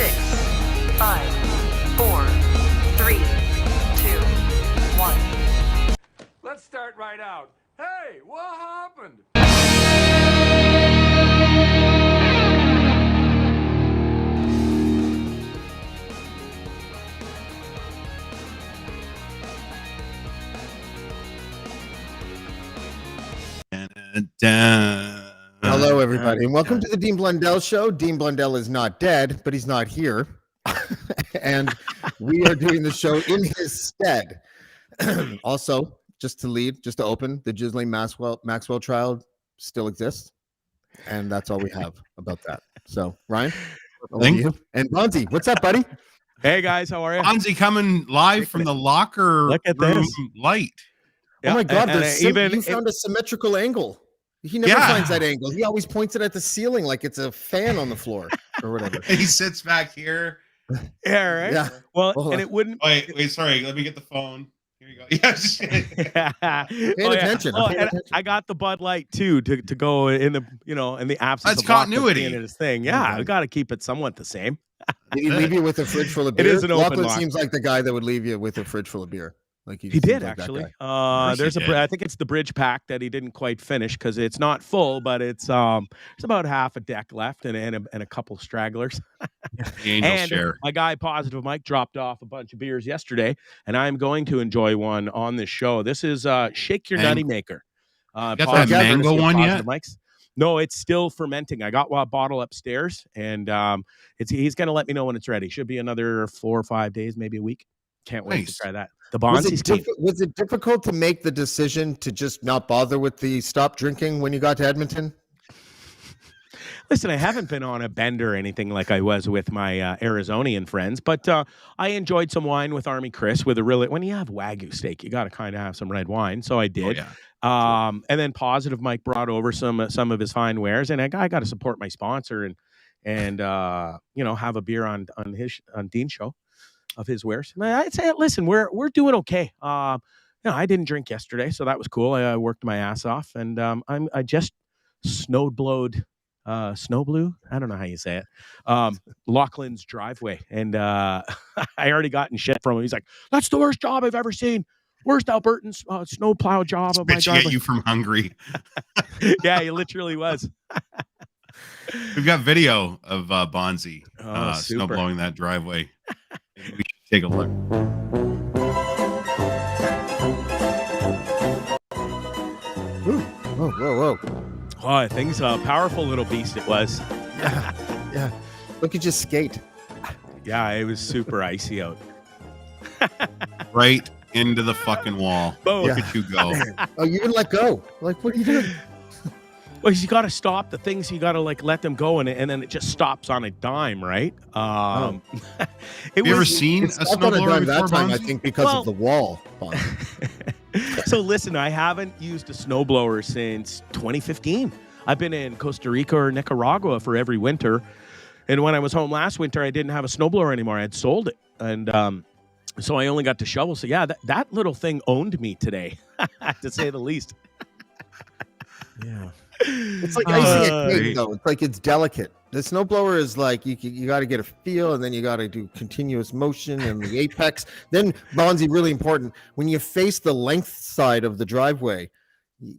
6, 5, 4, 3, 2, 1. Let's start right out. Hey, what happened? Hello, everybody, and welcome to the Dean Blundell Show. Dean Blundell is not dead, but he's not here. And we are doing the show in his stead. Also, just to open, the Ghislaine Maxwell trial still exists. And that's all we have about that. So, Ryan, over to you. And Bondzee, what's up, buddy? Hey, guys, how are you? Bondzee coming live from the locker Look at room this. light. Oh, my God. You you found a symmetrical angle. He never finds that angle. He always points it at the ceiling like it's a fan on the floor or whatever. He sits back here. Yeah, right. Yeah. Well, and it wouldn't. Wait, sorry. Let me get the phone. Here you go. Yes. Paying attention. I got the Bud Light too to go in the in the absence That's of continuity in his thing. Yeah, we got to keep it somewhat the same. Did he leave you with a fridge full of beer? It is an open Lachlan lock. seems like the guy that would leave you with a fridge full of beer. Like he did actually. There's I think it's the bridge pack that he didn't quite finish because it's not full, but it's there's about half a deck left and a couple stragglers. The Angels share. My guy Positive Mike dropped off a bunch of beers yesterday, and I'm going to enjoy one on this show. This is Shake Your Nutty Maker. Got that mango one yet? Mike's. No, it's still fermenting. I got a bottle upstairs, and he's going to let me know when it's ready. Should be another 4 or 5 days, maybe a week. Can't wait to try that. The Bondzee was it difficult to make the decision to just not bother with the stop drinking when you got to Edmonton? Listen, I haven't been on a bender or anything like I was with my Arizonian friends, but I enjoyed some wine with Army Chris with when you have Wagyu steak, you got to kind of have some red wine. So I did. Oh, yeah. And then Positive Mike brought over some of his fine wares, and I got to support my sponsor and have a beer on Dean's show of his wares. I'd say, listen, we're doing okay. I didn't drink yesterday, so that was cool. I worked my ass off, and I just snowblew. I don't know how you say it. Lachlan's driveway, and I already gotten shit from him. He's like, "That's the worst job I've ever seen. Worst Albertan snowplow job of my driveway." Get you from Hungary. Yeah, he literally was. We've got video of Bondzee super. snowblowing that driveway. We should take a look. Ooh. Whoa. Oh, things powerful little beast it was. Yeah. Look at you skate. Yeah, it was super icy out. Right into the fucking wall. Boom. Look at you go. Oh, you didn't let go. Like, what are you doing? Well, you got to stop the things. You got to let them go, and then it just stops on a dime, right? Have you ever seen a snowblower before, that time? Bondzee? I think because of the wall. So listen, I haven't used a snowblower since 2015. I've been in Costa Rica or Nicaragua for every winter, and when I was home last winter, I didn't have a snowblower anymore. I had sold it, and so I only got to shovel. So yeah, that little thing owned me today, to say the least. Yeah. It's like icing a cake, though. It's like it's delicate. The snowblower is like you got to get a feel, and then you got to do continuous motion and the apex. Then Bondzee, really important, when you face the length side of the driveway,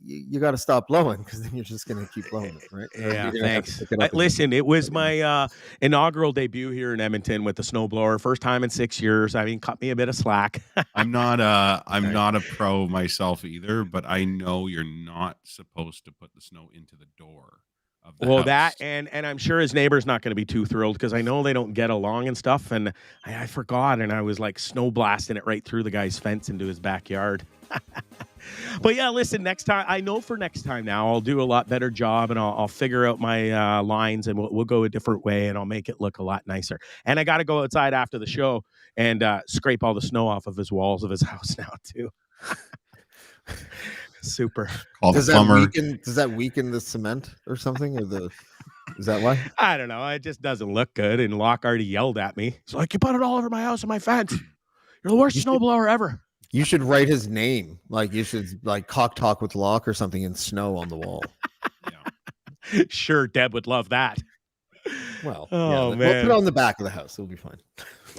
you got to stop blowing because then you're just going to keep blowing it, right? Yeah, thanks. Listen, it was my inaugural debut here in Edmonton with the snowblower. First time in 6 years. I mean, cut me a bit of slack. I'm not a pro myself either, but I know you're not supposed to put the snow into the door of the house. That and I'm sure his neighbor's not going to be too thrilled because I know they don't get along and stuff. And I forgot, and I was like snow blasting it right through the guy's fence into his backyard. But yeah, listen, next time, I know for next time now, I'll do a lot better job, and I'll figure out my lines, and we'll go a different way, and I'll make it look a lot nicer. And I got to go outside after the show and scrape all the snow off of his walls of his house now too. Super. Does that weaken the cement or something, or is that why? I don't know. It just doesn't look good. And Locke already yelled at me. He's like, "You put it all over my house and my fence. You're the worst snowblower ever." You should write his name. Like you should cock talk with Locke or something in snow on the wall. Yeah. Sure, Deb would love that. Well, Oh, we'll man. put it on the back of the house. It'll be fine.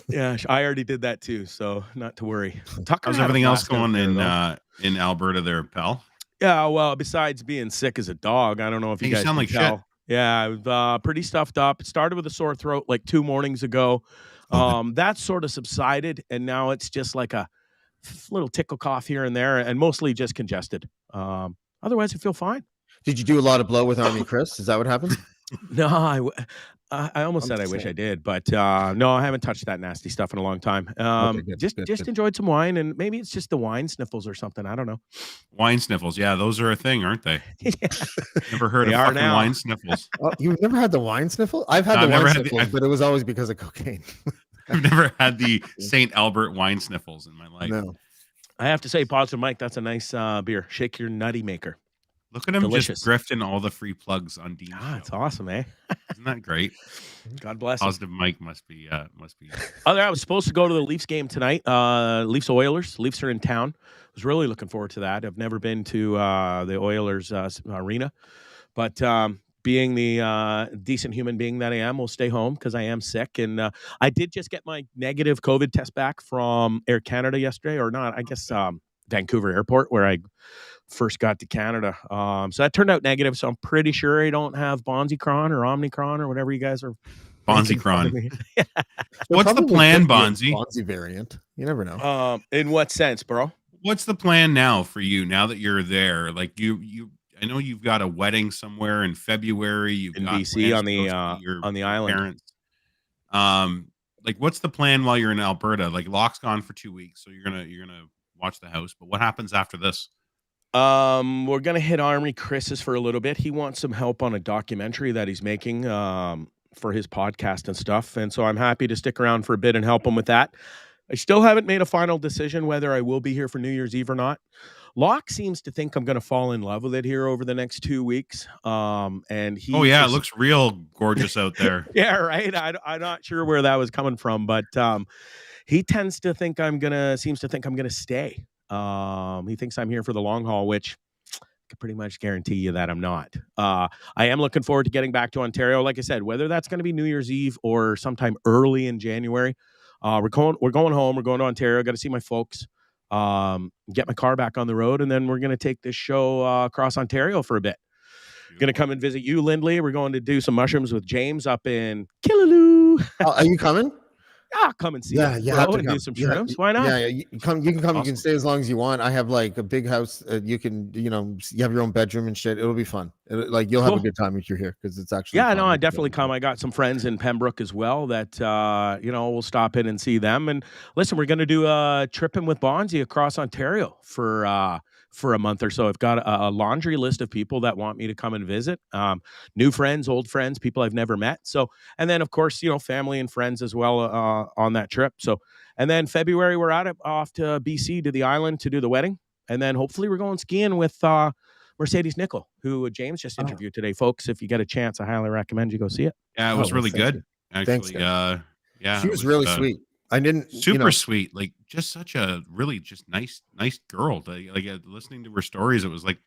Yeah, I already did that too, so not to worry. Tucker How's had a everything else blast out going there, though. in Alberta there, pal? Yeah, well, besides being sick as a dog, I don't know if Hey, you you guys sound can like shit. tell. Yeah, I was pretty stuffed up. It started with a sore throat like 2 mornings ago. That sort of subsided, and now it's just like a little tickle cough here and there, and mostly just congested. Otherwise, I feel fine. Did you do a lot of blow with Army Chris? Is that what happened? No, I almost I'm said I just wish I saying. did, but no, I haven't touched that nasty stuff in a long time. Okay, good, Just good. enjoyed some wine, and maybe it's just the wine sniffles or something. I don't know. Wine sniffles. Yeah, those are a thing, aren't they? Yeah, Never heard they of are fucking now. wine sniffles. Oh, you've never had the wine sniffle? I've had No, the I've wine never had the- sniffles, but it was always because of cocaine. I've never had the St. Albert wine sniffles in my life. No. I have to say, Positive Mike, that's a nice beer. Shake your nutty maker. Look at him Delicious. just grifting all the free plugs on Dean's show. It's awesome, eh? Isn't that great? God bless him. Positive Mike must be. I was supposed to go to the Leafs game tonight. Leafs Oilers. Leafs are in town. I was really looking forward to that. I've never been to the Oilers arena, but being the decent human being that I am, will stay home because I am sick. And I did just get my negative COVID test back from Air Canada yesterday, or not? I guess Vancouver Airport, where I first got to Canada. So that turned out negative. So I'm pretty sure I don't have OMICRON or OMICRON or whatever you guys are. Bondzee. They'll What's the probably plan, put you in Bondzee? Bondzee variant. You never know. In what sense, bro? What's the plan now for you? Now that you're there, like I know you've got a wedding somewhere in February. You've In got BC plans on to the go see on the your island. parents. Like what's the plan while you're in Alberta? Like Locke's gone for 2 weeks, so you're gonna watch the house. But what happens after this? We're gonna hit Army Chris's for a little bit. He wants some help on a documentary that he's making for his podcast and stuff, and so I'm happy to stick around for a bit and help him with that. I still haven't made a final decision whether I will be here for New Year's Eve or not. Locke seems to think I'm going to fall in love with it here over the next 2 weeks. And he it looks real gorgeous out there. Yeah, right. I'm not sure where that was coming from, but he tends to think seems to think I'm gonna stay. He thinks I'm here for the long haul, which I can pretty much guarantee you that I'm not. I am looking forward to getting back to Ontario. Like I said, whether that's going to be New Year's Eve or sometime early in January, we're going home. We're going to Ontario. Got to see my folks. Get my car back on the road, and then we're going to take this show across Ontario for a bit. Going to come and visit you, Lindley. We're going to do some mushrooms with James up in Killaloo. Are you coming? Come and see Yeah, us, you bro, have to and come. do some shrooms. Why not? Yeah, you can come. You can Awesome. stay as long as you want. I have like a big house. You can, you have your own bedroom and shit. It'll be fun. You'll have a good time if you're here because it's actually. Yeah, fun. no, I definitely come. I got some friends in Pembroke as well that we'll stop in and see them. And listen, we're going to do a tripping with Bondzee across Ontario for a month or so. I've got a laundry list of people that want me to come and visit. New friends, old friends, people I've never met. So, and then of course, family and friends as well on that trip. So, and then February we're off to BC to the island to do the wedding, and then hopefully we're going skiing with Mercedes Nickel, who James just interviewed today. Folks, if you get a chance, I highly recommend you go see it. Yeah, it was really good. Thanks, Actually, she was really sweet. I didn't super sweet, like just such a really just nice girl. Like listening to her stories, it was like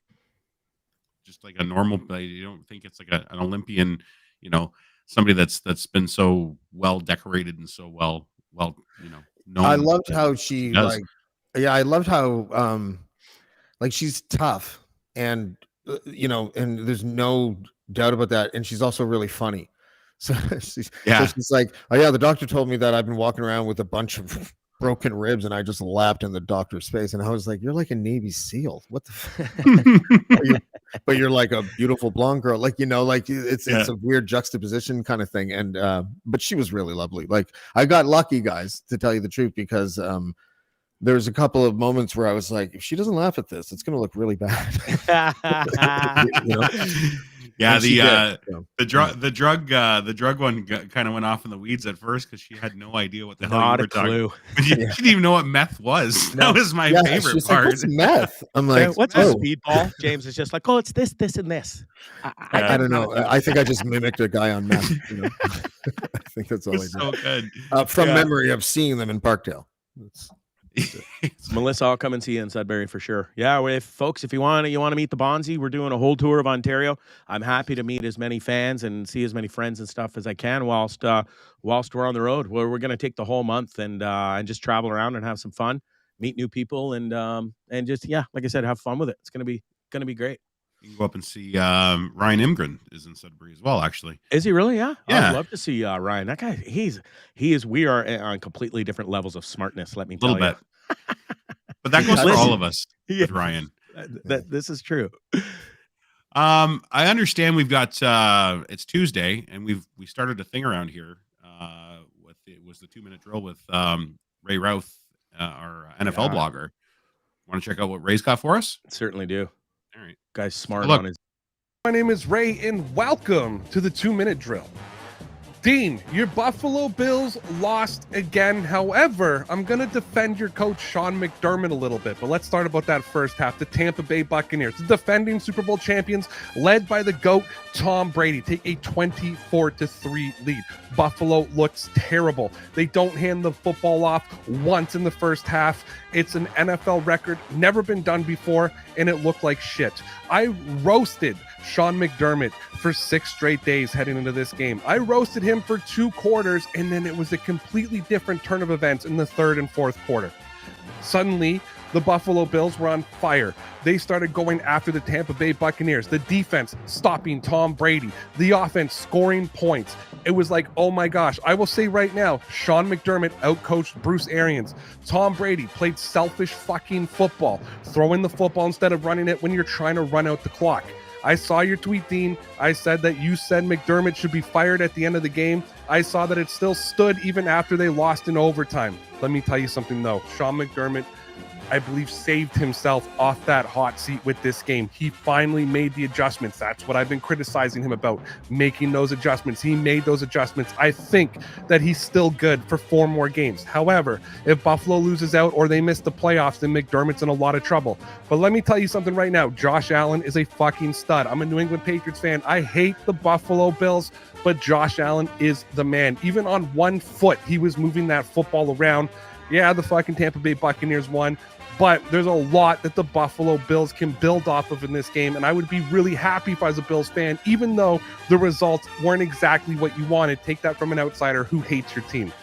just like a normal. You don't think it's like an Olympian, somebody that's been so well decorated and so well known. I loved how she I loved how she's tough and and there's no doubt about that, and she's also really funny. So she's like, oh yeah, the doctor told me that I've been walking around with a bunch of broken ribs, and I just laughed in the doctor's face, and I was like, you're like a Navy SEAL. What the? But you're like a beautiful blonde girl, it's a weird juxtaposition kind of thing. And but she was really lovely. Like I got lucky, guys, to tell you the truth, because there's a couple of moments where I was like, if she doesn't laugh at this, it's going to look really bad. Yeah, the drug one kind of went off in the weeds at first because she had no idea what the hell you were talking. She didn't even know what meth was. No. That was my favorite part. Like, what's meth? I'm like, what's a speedball? James is just like, oh, it's this, and this. I don't know. I think I just mimicked a guy on meth. I think that's all I did. So good. From memory of seeing them in Parkdale. Melissa, I'll come and see you in Sudbury for sure. Yeah, if you want to meet the Bondzee, we're doing a whole tour of Ontario. I'm happy to meet as many fans and see as many friends and stuff as I can whilst we're on the road. We're going to take the whole month and just travel around and have some fun, meet new people, and just like I said, have fun with it. It's going to be great. You can go up and see Ryan Imgren is in Sudbury as well, actually. Is he really? Yeah. Yeah. I'd love to see Ryan. That guy, we are on completely different levels of smartness, let me tell you. A little bit. But that goes for all of us with Ryan. This is true. I understand we've got it's Tuesday and we started a thing around here it was the 2-minute drill with Ray Routh, our NFL blogger. Want to check out what Ray's got for us? Certainly do. All right. Guy's smart on his. My name is Ray and welcome to the 2-minute drill. Dean, your Buffalo Bills lost again. However, I'm going to defend your coach, Sean McDermott, a little bit. But let's start about that first half. The Tampa Bay Buccaneers, the defending Super Bowl champions, led by the GOAT, Tom Brady, take a 24-3 lead. Buffalo looks terrible. They don't hand the football off once in the first half. It's an NFL record, never been done before, and it looked like shit. I roasted Sean McDermott for 6 straight days heading into this game. I roasted him for 2 quarters, and then it was a completely different turn of events in the 3rd and 4th quarter. Suddenly, the Buffalo Bills were on fire. They started going after the Tampa Bay Buccaneers. The defense stopping Tom Brady. The offense scoring points. It was like, oh my gosh. I will say right now, Sean McDermott outcoached Bruce Arians. Tom Brady played selfish fucking football, throwing the football instead of running it when you're trying to run out the clock. I saw your tweet, Dean. I said that you said McDermott should be fired at the end of the game. I saw that it still stood even after they lost in overtime. Let me tell you something, though. Sean McDermott, I believe, saved himself off that hot seat with this game. He finally made the adjustments. That's what I've been criticizing him about, making those adjustments. He made those adjustments. I think that he's still good for 4 more games. However, if Buffalo loses out or they miss the playoffs, then McDermott's in a lot of trouble. But let me tell you something right now. Josh Allen is a fucking stud. I'm a New England Patriots fan. I hate the Buffalo Bills, but Josh Allen is the man. Even on one foot, he was moving that football around. Yeah, the fucking Tampa Bay Buccaneers won, but there's a lot that the Buffalo Bills can build off of in this game, and I would be really happy if I was a Bills fan, even though the results weren't exactly what you wanted. Take that from an outsider who hates your team.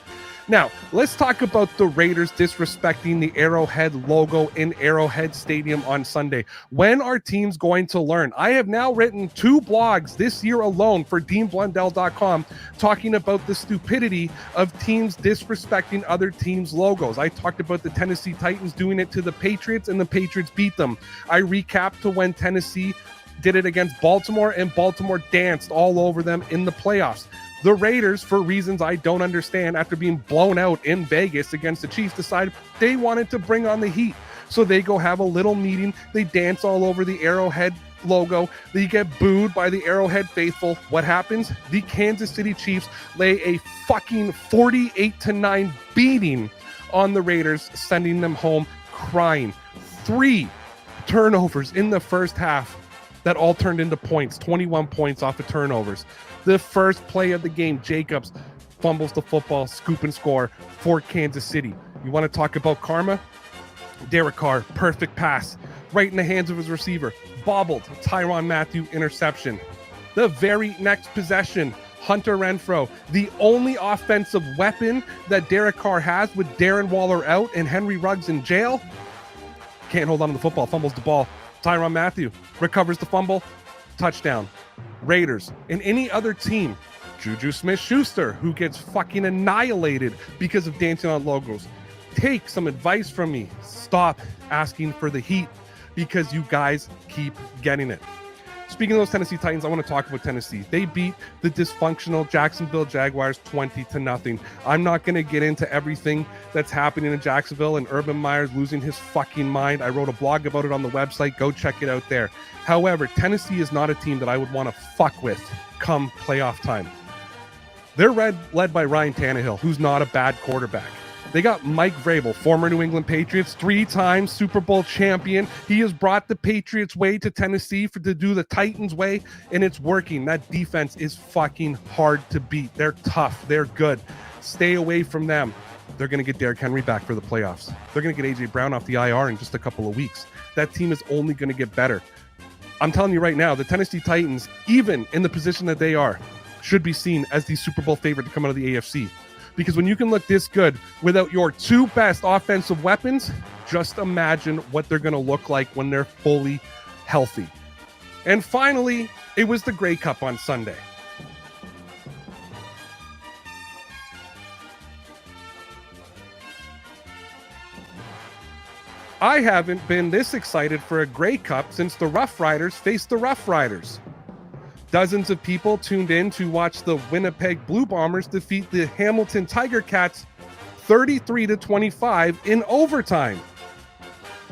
Now, let's talk about the Raiders disrespecting the Arrowhead logo in Arrowhead Stadium on Sunday. When are teams going to learn? I have now written 2 blogs this year alone for DeanBlundell.com talking about the stupidity of teams disrespecting other teams' logos. I talked about the Tennessee Titans doing it to the Patriots, and the Patriots beat them. I recapped to when Tennessee did it against Baltimore, and Baltimore danced all over them in the playoffs. The Raiders, for reasons I don't understand, after being blown out in Vegas against the Chiefs, decided they wanted to bring on the heat. So they go have a little meeting. They dance all over the Arrowhead logo. They get booed by the Arrowhead faithful. What happens? The Kansas City Chiefs lay a fucking 48-9 beating on the Raiders, sending them home crying. 3 turnovers in the first half that all turned into points, 21 points off of turnovers. The first play of the game, Jacobs fumbles the football, scoop and score for Kansas City. You want to talk about karma? Derek Carr, perfect pass, right in the hands of his receiver. Bobbled, Tyrann Mathieu interception. The very next possession, Hunter Renfrow, the only offensive weapon that Derek Carr has with Darren Waller out and Henry Ruggs in jail. Can't hold on to the football, fumbles the ball. Tyrann Mathieu recovers the fumble, touchdown. Raiders. And any other team, Juju Smith-Schuster, who gets fucking annihilated because of dancing on logos. Take some advice from me. Stop asking for the heat because you guys keep getting it. Speaking of those Tennessee Titans, I want to talk about Tennessee. They beat the dysfunctional Jacksonville Jaguars 20-0. I'm not going to get into everything that's happening in Jacksonville and Urban Meyer's losing his fucking mind. I wrote a blog about it on the website. Go check it out there. However, Tennessee is not a team that I would want to fuck with come playoff time. They're led by Ryan Tannehill, who's not a bad quarterback. They got Mike Vrabel, former New England Patriots, 3-time Super Bowl champion. He has brought the Patriots way to Tennessee to do the Titans way, and it's working. That defense is fucking hard to beat. They're tough. They're good. Stay away from them. They're going to get Derrick Henry back for the playoffs. They're going to get A.J. Brown off the IR in just a couple of weeks. That team is only going to get better. I'm telling you right now, the Tennessee Titans, even in the position that they are, should be seen as the Super Bowl favorite to come out of the AFC. Because when you can look this good without your two best offensive weapons, just imagine what they're going to look like when they're fully healthy. And finally, it was the Grey Cup on Sunday. I haven't been this excited for a Grey Cup since the Rough Riders faced the Rough Riders. Dozens of people tuned in to watch the Winnipeg Blue Bombers defeat the Hamilton Tiger Cats 33-25 in overtime.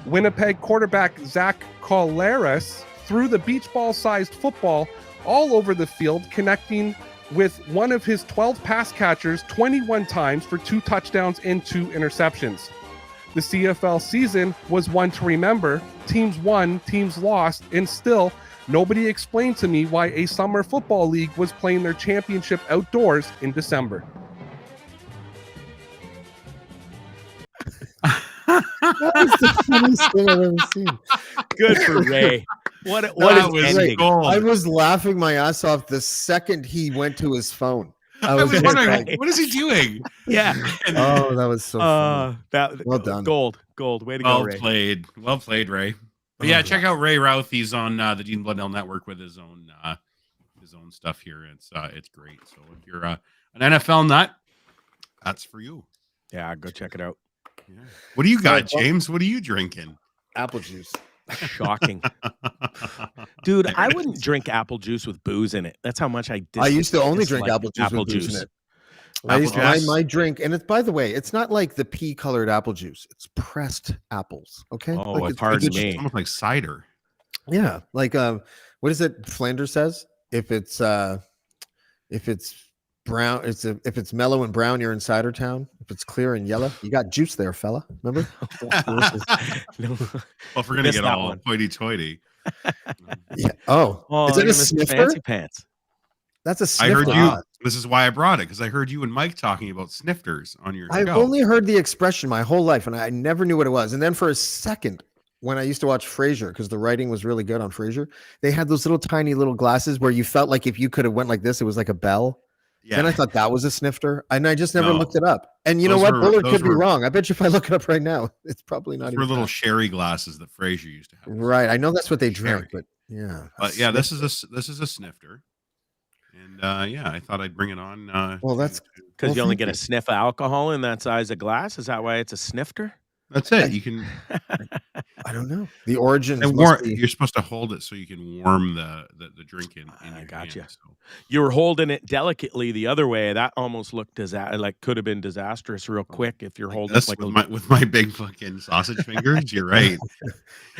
Winnipeg quarterback Zach Collaros threw the beach ball-sized football all over the field, connecting with one of his 12 pass catchers 21 times for 2 touchdowns and 2 interceptions. The CFL season was one to remember. Teams won, teams lost, and still nobody explained to me why a summer football league was playing their championship outdoors in December. That was the funniest thing I've ever seen. Good for Ray. What That is was ending? gold. I was laughing my ass off the second he went to his phone. I was just wondering, like, what is he doing? Yeah. oh, that was so funny. Well done. Gold. Way to go, Well Ray. played. Well played, Ray. But yeah, check out Ray Routh. He's on the Dean Blundell Network with his own stuff here. It's great. So if you're an NFL nut, that's for you. Yeah, go check it out. Yeah. What do you got, Well- James? What are you drinking? Apple juice. Shocking. Dude, I wouldn't drink apple juice with booze in it. That's how much I I used to only drink dislike apple juice with booze in it. I Apple used to, juice? my drink, and it's, by the way, it's not like the pea colored apple juice. It's pressed apples. Okay. Oh, Like, pardon It's me. almost like cider. Yeah. Like, what is it? Flanders says if it's brown, if it's mellow and brown, you're in cider town. If it's clear and yellow, you got juice there, fella. Remember? Well, if we're gonna Missed get that all one. hoity-toity, Yeah. Oh, Oh, is it you're a Mr. sniffer? Fancy pants. That's a I sniffer. heard you. This is why I brought it, because I heard you and Mike talking about snifters on your I've show. only heard the expression my whole life, and I never knew what it was. And then for a second, when I used to watch Frasier, because the writing was really good on Frasier, they had those little tiny little glasses where you felt like if you could have went like this, it was like a bell. Yeah. Then I thought that was a snifter, and I just never No. looked it up. And you know Those what? were- Bullard those could be were- wrong. I bet you if I look it up right now, it's probably not Those were even little that. sherry glasses that Frasier used to have. Right. I know that's what they drank, Sherry. but yeah. But yeah, this is a snifter, and yeah, I thought I'd bring it on. Well, that's- Because Well, you only thank get you. a sniff of alcohol in that size of glass. Is that why it's a snifter? that's it. You can I don't know. The origins and must be. you're supposed to hold it so you can warm the drink in I your gotcha. hand, so. You were holding it delicately the other way. That almost looked like could have been disastrous real quick if you're holding This it like with my big fucking sausage fingers. You're right.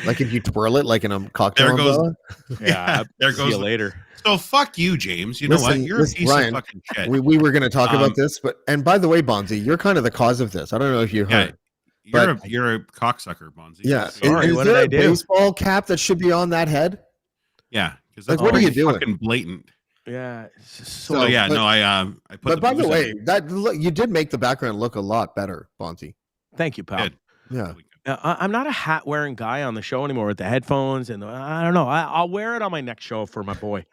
Like if you twirl it like in a cocktail There goes- umbrella. Yeah, there see goes you the- later. So fuck you, James. You know what? Listen, You're a piece Ryan, of fucking shit. We were going to talk Um, about this, but and by the way, Bondzee, you're kind of the cause of this. I don't know if you Yeah, heard. you're you're a cocksucker, Bonzi. Yeah. Sorry, is what there did I a do? baseball cap that should be on that head? Yeah, because Like, that's what are you pretty doing? fucking blatant. Yeah. It's just So, So, yeah, but- no, I put. But by the booze way, in. that look, you did make the background look a lot better, Bondzee. Thank you, pal. Good. Yeah. I'm not a hat wearing guy on the show anymore with the headphones and I don't know. I'll wear it on my next show for my boy.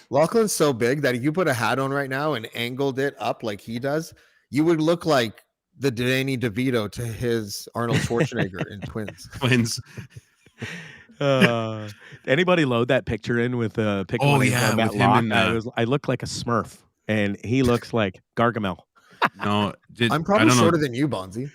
Lachlan's so big that if you put a hat on right now and angled it up like he does, you would look like the Danny DeVito to his Arnold Schwarzenegger in Twins. Twins. Anybody load that picture in with a picture? Oh, when he yeah, met with him Locke? and, I look like a Smurf, and he looks like Gargamel. No, I'm I probably don't know. shorter than you, Bondzee.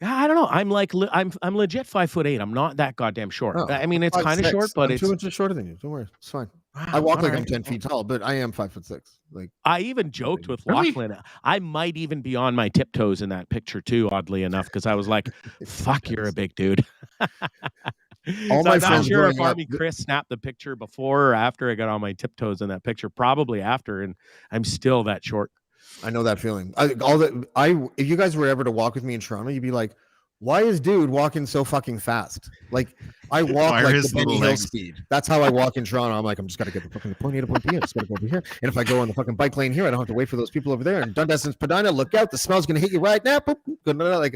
Yeah, I don't know. I'm like I'm legit 5'8". I'm not that goddamn short. Oh, I mean, it's kind of 5'6". short, but I'm it's 2 inches shorter than you. Don't worry, it's fine. Wow, I walk like all I'm right. 10 feet tall, but I am 5'6". Like I even joked with Really? Lachlan. I might even be on my tiptoes in that picture too, oddly enough, because I was like, "Fuck, you're a big dude." All So my I'm not friends sure if growing up- Army Chris snapped the picture before or after I got on my tiptoes in that picture. Probably after, and I'm still that short. I know that feeling. If you guys were ever to walk with me in Toronto, you'd be like, why is dude walking so fucking fast? Like I walk Why are like his the Benny little Hill legs- speed. That's how I walk in Toronto. I'm like, I'm just gotta get the fucking point A to point B. I just gotta go over here. And if I go on the fucking bike lane here, I don't have to wait for those people over there. And Dundas and Spadina, look out, the smell's gonna hit you right now. Boop, boop. Like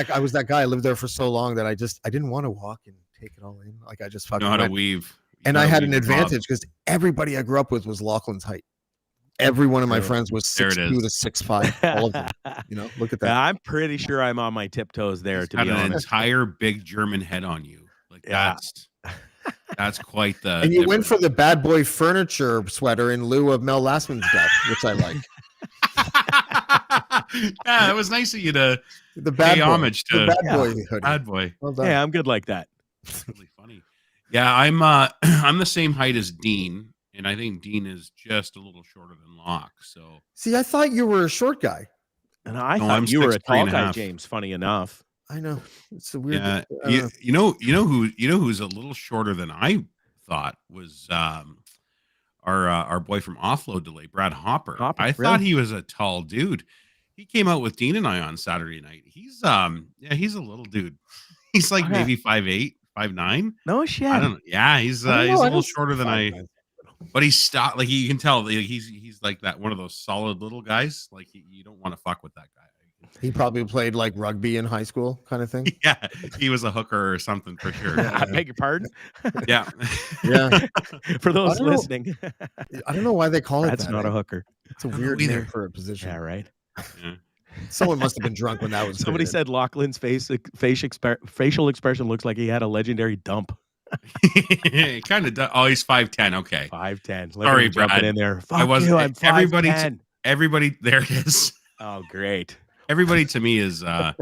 I was that guy. I lived there for so long that I didn't want to walk and take it all in. Like I just You fucking know how to went. weave. You And know I how to had an weave your mob. advantage because everybody I grew up with was Lachlan's height. Every one of my True. friends was There it 6'2" to is. 6'5". All of them. You know, look at that. Yeah, I'm pretty sure I'm on my tiptoes there, He's to got be an honest. entire big German head on you. Like Yeah. that's quite the. And you went difference. for the bad boy furniture sweater in lieu of Mel Lastman's death, which I like. Yeah, it was nice of you to The bad pay boy, homage the to bad Yeah. boy hoodie. Bad Boy. Well done. Yeah, I'm good like that. It's really funny. Yeah, I'm the same height as Dean, and I think Dean is just a little shorter than Locke. So See, I thought you were a short guy. And I No, thought I'm you were a 6'3" tall and a guy, half. James. Funny enough. I know. It's a weird. yeah, I don't you know who's a little shorter than I thought was our boy from Offload Delay, Brad Hopper. Hopper, I really? thought he was a tall dude. He came out with Dean and I on Saturday night. He's he's a little dude. He's like Okay. maybe 5'8", 5'9". No shit. I don't know. Yeah, he's I don't he's know, a I little don't- shorter than I. But he's stopped. Like you can tell, like, he's like that one of those solid little guys. Like you don't want to fuck with that guy. He probably played like rugby in high school, kind of thing. Yeah, he was a hooker or something for sure. I beg your pardon. Yeah, Yeah, For those I don't know. listening, I don't know why they call it that's that. not a hooker. It's a I don't weird know either. name for a position. Yeah, right. Someone must have been drunk when that was. Somebody created. said Lachlan's facial expression looks like he had a legendary dump. kind of. Oh, he's 5'10". Okay, 5'10". Sorry, jumping Brad. in there. Fuck I wasn't- you, I'm everybody's- 5'10". everybody. There it is. Oh, great. Everybody to me is 5'4".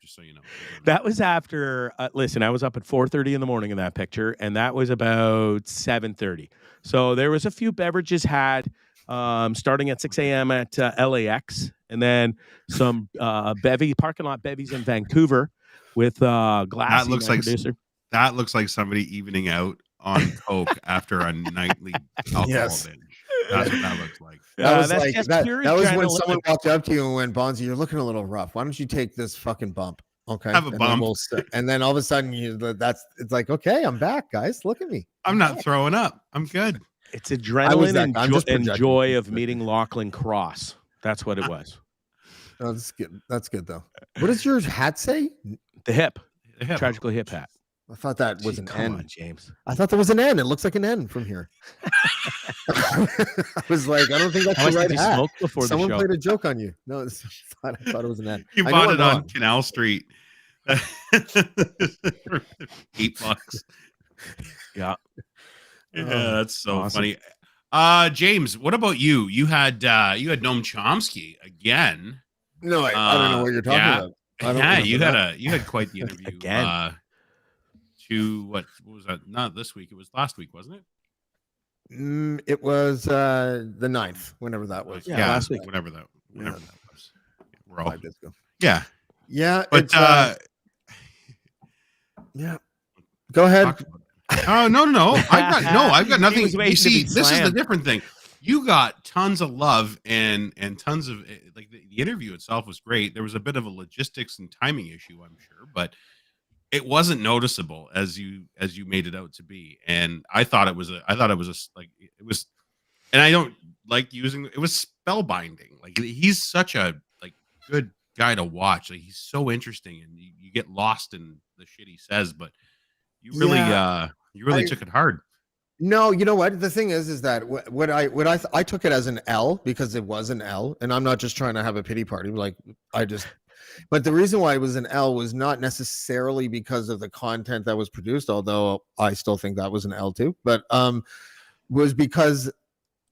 Just so you know. That was after. Listen, I was up at 4:30 in the morning in that picture, and that was about 7:30. So there was a few beverages had, starting at 6 a.m. at LAX, and then some parking lot bevies in Vancouver with Glassy, looks my like- producer. That looks like somebody evening out on coke after a nightly alcohol Yes. binge. That's what that looks like. That was that's like just that. pure That was when adrenaline. someone walked up to you and went, "Bondzee, you're looking a little rough. Why don't you take this fucking bump?" Okay, Have a and bump. and then all of a sudden it's like, okay, I'm back, guys. Look at me. I'm not throwing up. I'm good. It's was adrenaline that and, guy. I'm just and projecting. joy of meeting Lachlan Cross. That's what it was. Oh, that's good. That's good though. What does your hat say? The hip, Yeah. tragically hip hat. I thought that was Gee, an come N. on, James. I thought there was an N. It looks like an N from here. I was like, I don't think that's How much the right did you hat. smoke before Someone the show? played a joke on you. No, I thought it was an N. You I know bought I'm it on wrong. Canal Street. $8. Yeah. Yeah, that's so awesome. funny. James, what about you? You had Noam Chomsky again. No, I don't know what you're talking yeah. about. I don't Yeah, remember you had quite the interview. Again. What was that? Not this week. It was last week, wasn't it? It was the 9th, whenever that was. Yeah, last week. Whatever that Yeah. was. We're all 5 days ago. yeah. Yeah, But it's, yeah. Go ahead. talk about it. Oh no! I've got nothing. He was waiting You to see, be this is the slammed. different thing. You got tons of love and tons of like the interview itself was great. There was a bit of a logistics and timing issue, I'm sure, but it wasn't noticeable as you made it out to be. And I thought it was and I don't like using it was spellbinding. Like he's such a like good guy to watch. Like he's so interesting, and you get lost in the shit he says, but you really I- took it hard. No, you know what? The thing is that I took it as an L because it was an L, and I'm not just trying to have a pity party. Like but the reason why it was an L was not necessarily because of the content that was produced, although I still think that was an L too. But was because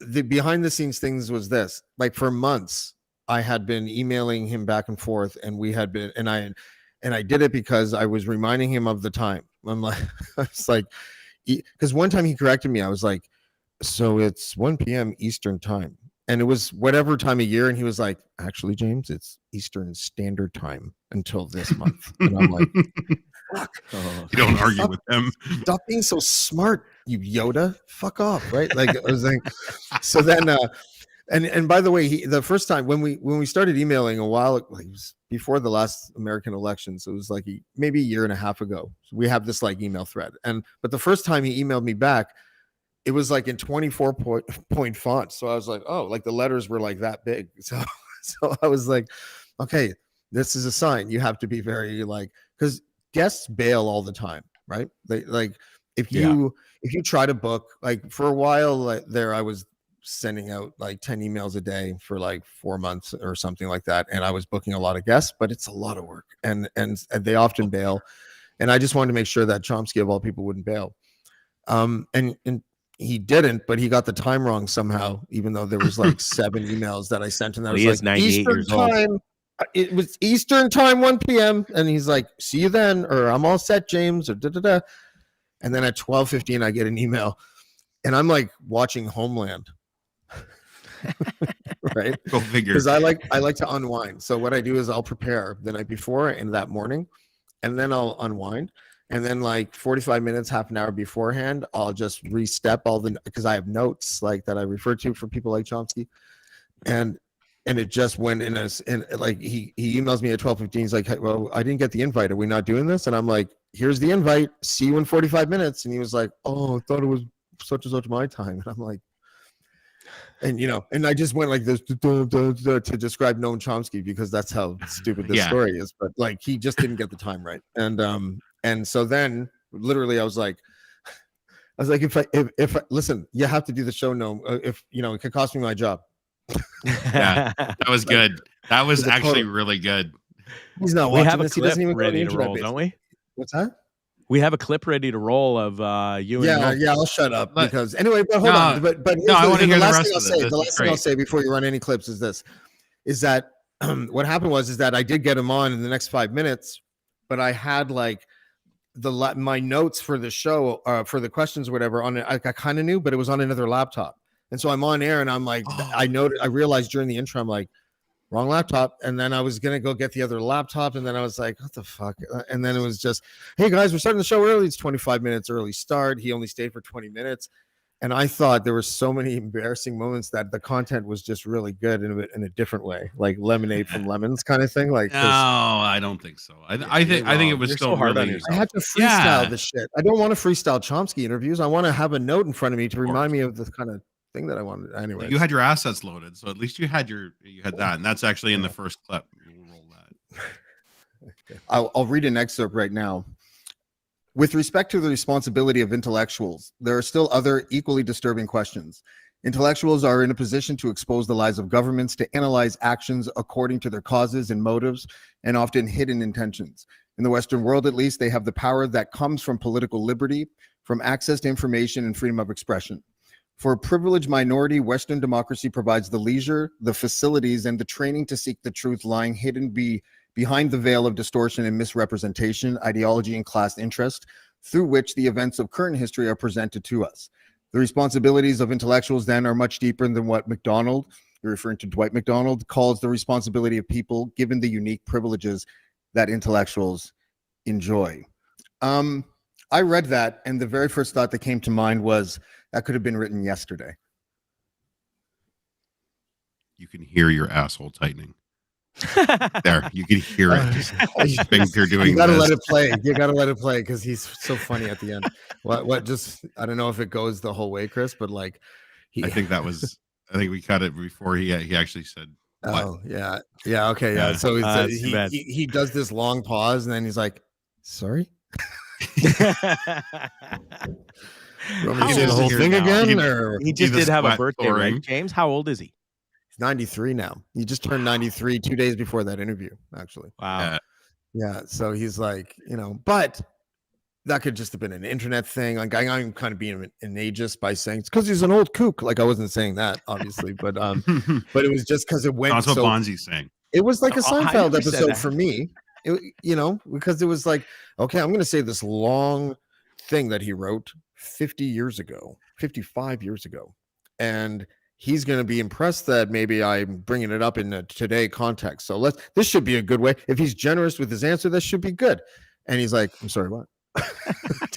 the behind the scenes things was this. Like for months, I had been emailing him back and forth, and we had been, and I did it because I was reminding him of the time. I'm like, I was like. Because one time he corrected me, I was like, so it's 1 p.m. Eastern time. And it was whatever time of year. And he was like, actually, James, it's Eastern Standard Time until this month. And I'm like, fuck. You don't argue with them. Stop being so smart, you Yoda. Fuck off. Right. Like I was like, so then And by the way, the first time when we started emailing a while, it was before the last American election, so it was like maybe a year and a half ago. So we have this like email thread, but the first time he emailed me back, it was like in 24-point font. So I was like, oh, like the letters were like that big. So I was like, okay, this is a sign. You have to be very like, because guests bail all the time, right? They like if you try to book, like for a while like there, I was sending out like 10 emails a day for like 4 months or something like that, and I was booking a lot of guests, but it's a lot of work, and they often bail, and I just wanted to make sure that Chomsky of all people wouldn't bail, and he didn't, but he got the time wrong somehow, even though there was like 7 emails that I sent him that was he is like 98 Eastern years old. time. It was Eastern time, 1 p.m. and he's like, see you then, or I'm all set, James, or da. And then at 12:15 I get an email, and I'm like watching Homeland. Right, Go figure. because I like to unwind. So what I do is I'll prepare the night before and that morning, and then I'll unwind, and then like 45 minutes, half an hour beforehand, I'll just re-step all the, because I have notes like that I refer to for people like Chomsky, and it just went in like he emails me at 12:15. He's like, hey, well, I didn't get the invite, are we not doing this? And I'm like, here's the invite, see you in 45 minutes. And he was like, oh, I thought it was such and such my time. And I'm like, and and I just went like this to describe Noam Chomsky, because that's how stupid this story is. But like he just didn't get the time right, and so then literally I was like, if listen, you have to do the show, Noam. If it could cost me my job. Yeah, that was good. That was actually really good. He's not We watching have a this. He clip doesn't even go to ready the to roll, internet don't we? What's that? We have a clip ready to roll of you and Noam. Yeah, I'll shut up But- because anyway, but hold on. But no, I want to hear the rest of it. The last thing I'll say before you run any clips is this: is that what happened was that I did get him on in the next 5 minutes, but I had like my notes for the show for the questions or whatever on it. I kind of knew, but it was on another laptop, and so I'm on air and I'm like, I realized during the intro, I'm like, wrong laptop, and then I was gonna go get the other laptop, and then I was like, what the fuck? And then it was just, hey guys, we're starting the show early. It's 25 minutes early start. He only stayed for 20 minutes, and I thought there were so many embarrassing moments that the content was just really good in a different way, like lemonade from lemons kind of thing. Like, no, I don't think so. I think it was You're still so hard on really. yourself. I had to freestyle the shit. I don't want to freestyle Chomsky interviews. I want to have a note in front of me to remind me of the kind of thing that I wanted. Anyway, You had your assets loaded, so at least you had that, and that's actually in the first clip. We'll roll that. I'll read an excerpt right now. With respect to the responsibility of intellectuals, there are still other equally disturbing questions. Intellectuals are in a position to expose the lies of governments, to analyze actions according to their causes and motives, and often hidden intentions. In the Western world, at least, they have the power that comes from political liberty, from access to information and freedom of expression. For a privileged minority, Western democracy provides the leisure, the facilities, and the training to seek the truth lying hidden behind the veil of distortion and misrepresentation, ideology, and class interest, through which the events of current history are presented to us. The responsibilities of intellectuals then are much deeper than what MacDonald, you're referring to Dwight MacDonald, calls the responsibility of people given the unique privileges that intellectuals enjoy. I read that, and the very first thought that came to mind was, that could have been written yesterday. You can hear your asshole tightening. There, you can hear it. Just think you're doing. You gotta this. let it play. You gotta let it play because he's so funny at the end. What? Just I don't know if it goes the whole way, Chris, but like, I think we cut it before he actually said. What? Oh yeah, okay, yeah. So it's, he does this long pause, and then he's like, "Sorry." You want me to say the whole thing again? Or He just did have a birthday, right, James? How old is he? he's 93 now. He just turned 93 2 days before that interview, actually. Wow. Yeah. So he's like, but that could just have been an internet thing. Like I'm kind of being an ageist by saying it's because he's an old kook. Like I wasn't saying that, obviously, but it was just because it went. That's what Bondzie's saying. It was like a I Seinfeld never said episode that. for me. Because it was like, okay, I'm going to say this long thing that he wrote 55 years ago. And he's going to be impressed that maybe I'm bringing it up in a today context. So this should be a good way. If he's generous with his answer, this should be good. And he's like, I'm sorry, what?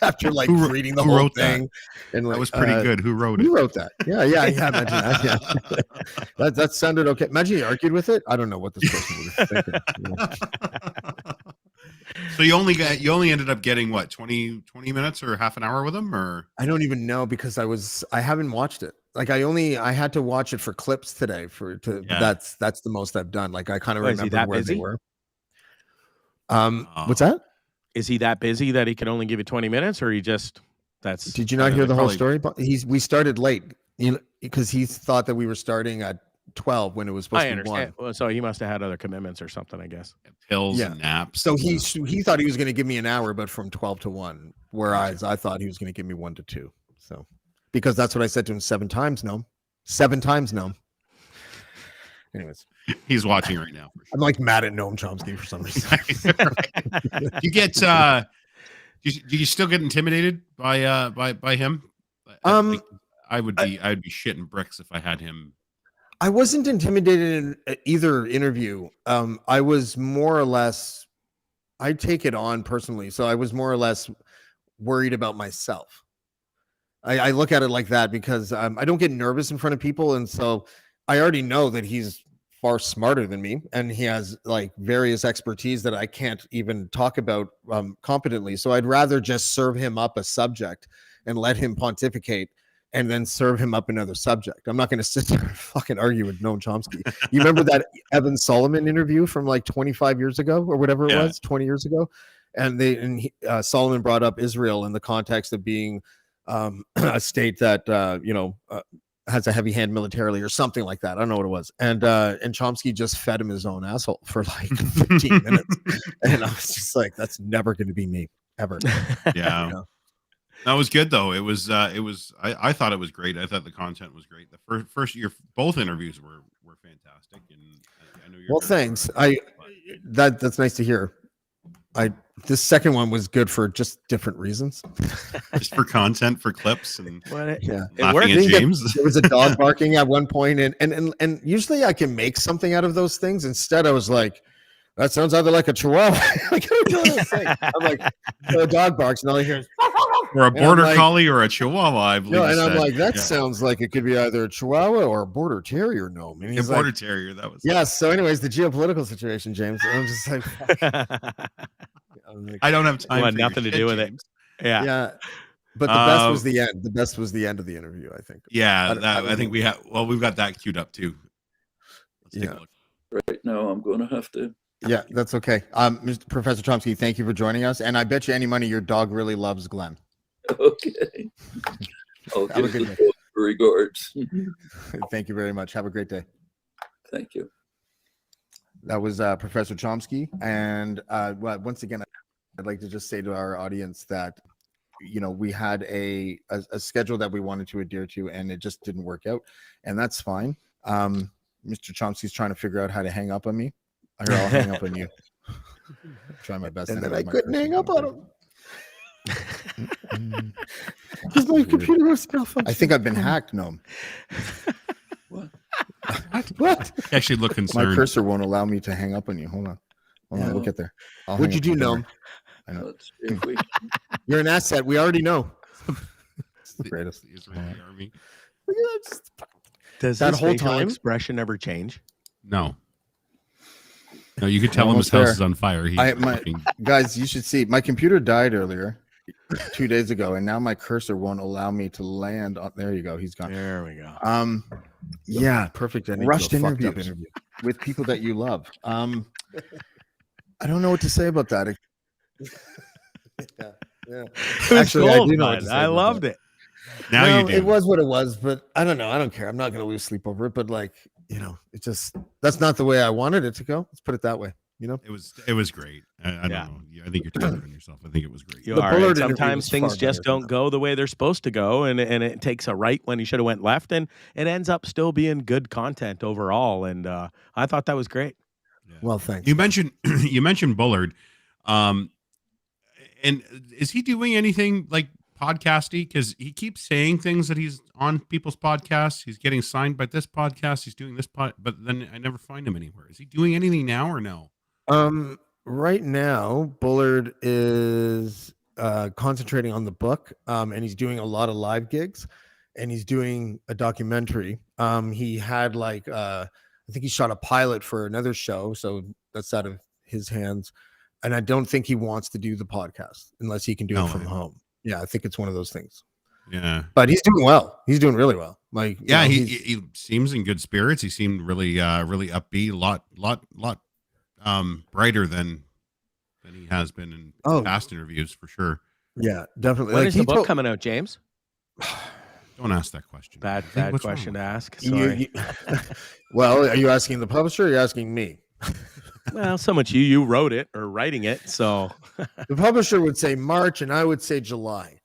After like Who reading the who whole wrote that? thing. And That like, was pretty good. Who wrote it? Who wrote that? Yeah, imagine that. Yeah. that sounded okay. Imagine you argued with it. I don't know what this person was thinking. So you only ended up getting what, 20 minutes or half an hour with him, or I don't even know because I haven't watched it. Like I had to watch it for clips today that's the most I've done. Like I kind of Is he remember that where busy? they were. What's that? Is he that busy that he can only give you 20 minutes, or that's? Did you not hear the whole probably- story? We started late, because he thought that we were starting at 12 when it was supposed I to be 1. understand. Well, so he must have had other commitments or something, I guess. pills Yeah. and naps. So he thought he was going to give me an hour, but from 12 to 1, whereas I thought he was going to give me 1 to 2. So because that's what I said to him 7 times. No, 7 times. No. Anyways, He's watching right now. For sure. I'm like mad at Noam Chomsky for some reason. You get do you still get intimidated by him? Like, I'd be shitting bricks if I had him. I wasn't intimidated in either interview. I was more or less, I take it on personally. So I was more or less worried about myself. I look at it like that because I don't get nervous in front of people. And so I already know that he's far smarter than me. And he has like various expertise that I can't even talk about competently. So I'd rather just serve him up a subject and let him pontificate and then serve him up another subject. I'm not going to sit there and fucking argue with Noam Chomsky. You remember that Evan Solomon interview from like 25 years ago or whatever it was, 20 years ago? And Solomon brought up Israel in the context of being a state that, has a heavy hand militarily or something like that. I don't know what it was. And Chomsky just fed him his own asshole for like 15 minutes. And I was just like, that's never going to be me ever. Yeah. You know? That was good though. I thought it was great. I thought the content was great. The first year, both interviews were fantastic. And I know you're Well, thanks. That's nice to hear. This second one was good for just different reasons. just for content, for clips, and Yeah. laughing at James. There was a dog barking at one point, and usually I can make something out of those things. Instead, I was like, that sounds either like a chihuahua. Like, I don't know what I'm saying. I'm like, so a dog barks, and all I hear is, or a border like, collie or a chihuahua, I believe. no, and you I'm said. like, that Yeah. sounds like it could be either a chihuahua or a border terrier. No, and A he's border like, terrier. That was. yes. So, anyways, the geopolitical situation, James. And I'm just like, fuck. I'm like, I don't have time. You want for your nothing to shit, do with it. James. Yeah. yeah. But the best was the end. The best was the end of the interview, I think. Yeah, I I think we have. Well, we've got that queued up too. Let's take a look. Right now, I'm going to have to. Yeah, that's okay. Mr. Professor Chomsky, thank you for joining us. And I bet you any money your dog really loves Glenn. Okay. I'll Have a give good the day. dog regards. Thank you very much. Have a great day. Thank you. That was Professor Chomsky. And once again, I'd like to just say to our audience that, we had a schedule that we wanted to adhere to, and it just didn't work out. And that's fine. Mr. Chomsky's trying to figure out how to hang up on me. I'll hang up on you. Try my best. And then I couldn't hang up on him. Because my computer was malfunctioning. I think I've been hacked, Noam. What? You actually look My concerned. cursor won't allow me to hang up on you. Hold on. We'll get there. What'd you do, Noam? I know. Let's see if we. You're an asset. We already know. It's the greatest. The Israeli army. Does That his whole facial time? expression ever change? No. No, you could tell him his Almost house there. is on fire. He's fucking- Guys, you should see. My computer died earlier, 2 days ago, and now my cursor won't allow me to land on. There you go. He's gone. There we go. Yeah, Perfect ending. rushed to a fucked interview up interview. with people that you love. I don't know what to say about that. Yeah. It was Actually, I gold, do know what bud. to say I about loved that. it. now No, you do. It was what it was, but I don't know. I don't care. I'm not going to lose sleep over it. But it just that's not the way I wanted it to go. Let's put it that way. It was great. I don't Yeah. know. I think you're too hard on yourself. I think it was great. You The are. Bullard And interview sometimes was things far just better than don't go the way they're supposed to go, and it takes a right when he should have went left, and it ends up still being good content overall. And I thought that was great. Well, thanks. You mentioned Bullard, and is he doing anything like podcasty? Because he keeps saying things that he's on people's podcasts. He's getting signed by this podcast. He's doing this but then I never find him anywhere. Is he doing anything now or no? Right now, Bullard is concentrating on the book, and he's doing a lot of live gigs, and he's doing a documentary. He had like I think he shot a pilot for another show, so that's out of his hands. And I don't think he wants to do the podcast unless he can do it from home. Yeah, I think it's one of those things. Yeah, but he's doing well. He's doing really well. Like, yeah, he seems in good spirits. He seemed really really upbeat, a lot brighter than he has been in past interviews for sure. Yeah, definitely. When is the book coming out, James? Don't ask that question. Bad question to ask. Sorry. Well, are you asking the publisher or are you asking me? Well, so much you wrote it or writing it. So the publisher would say March and I would say July.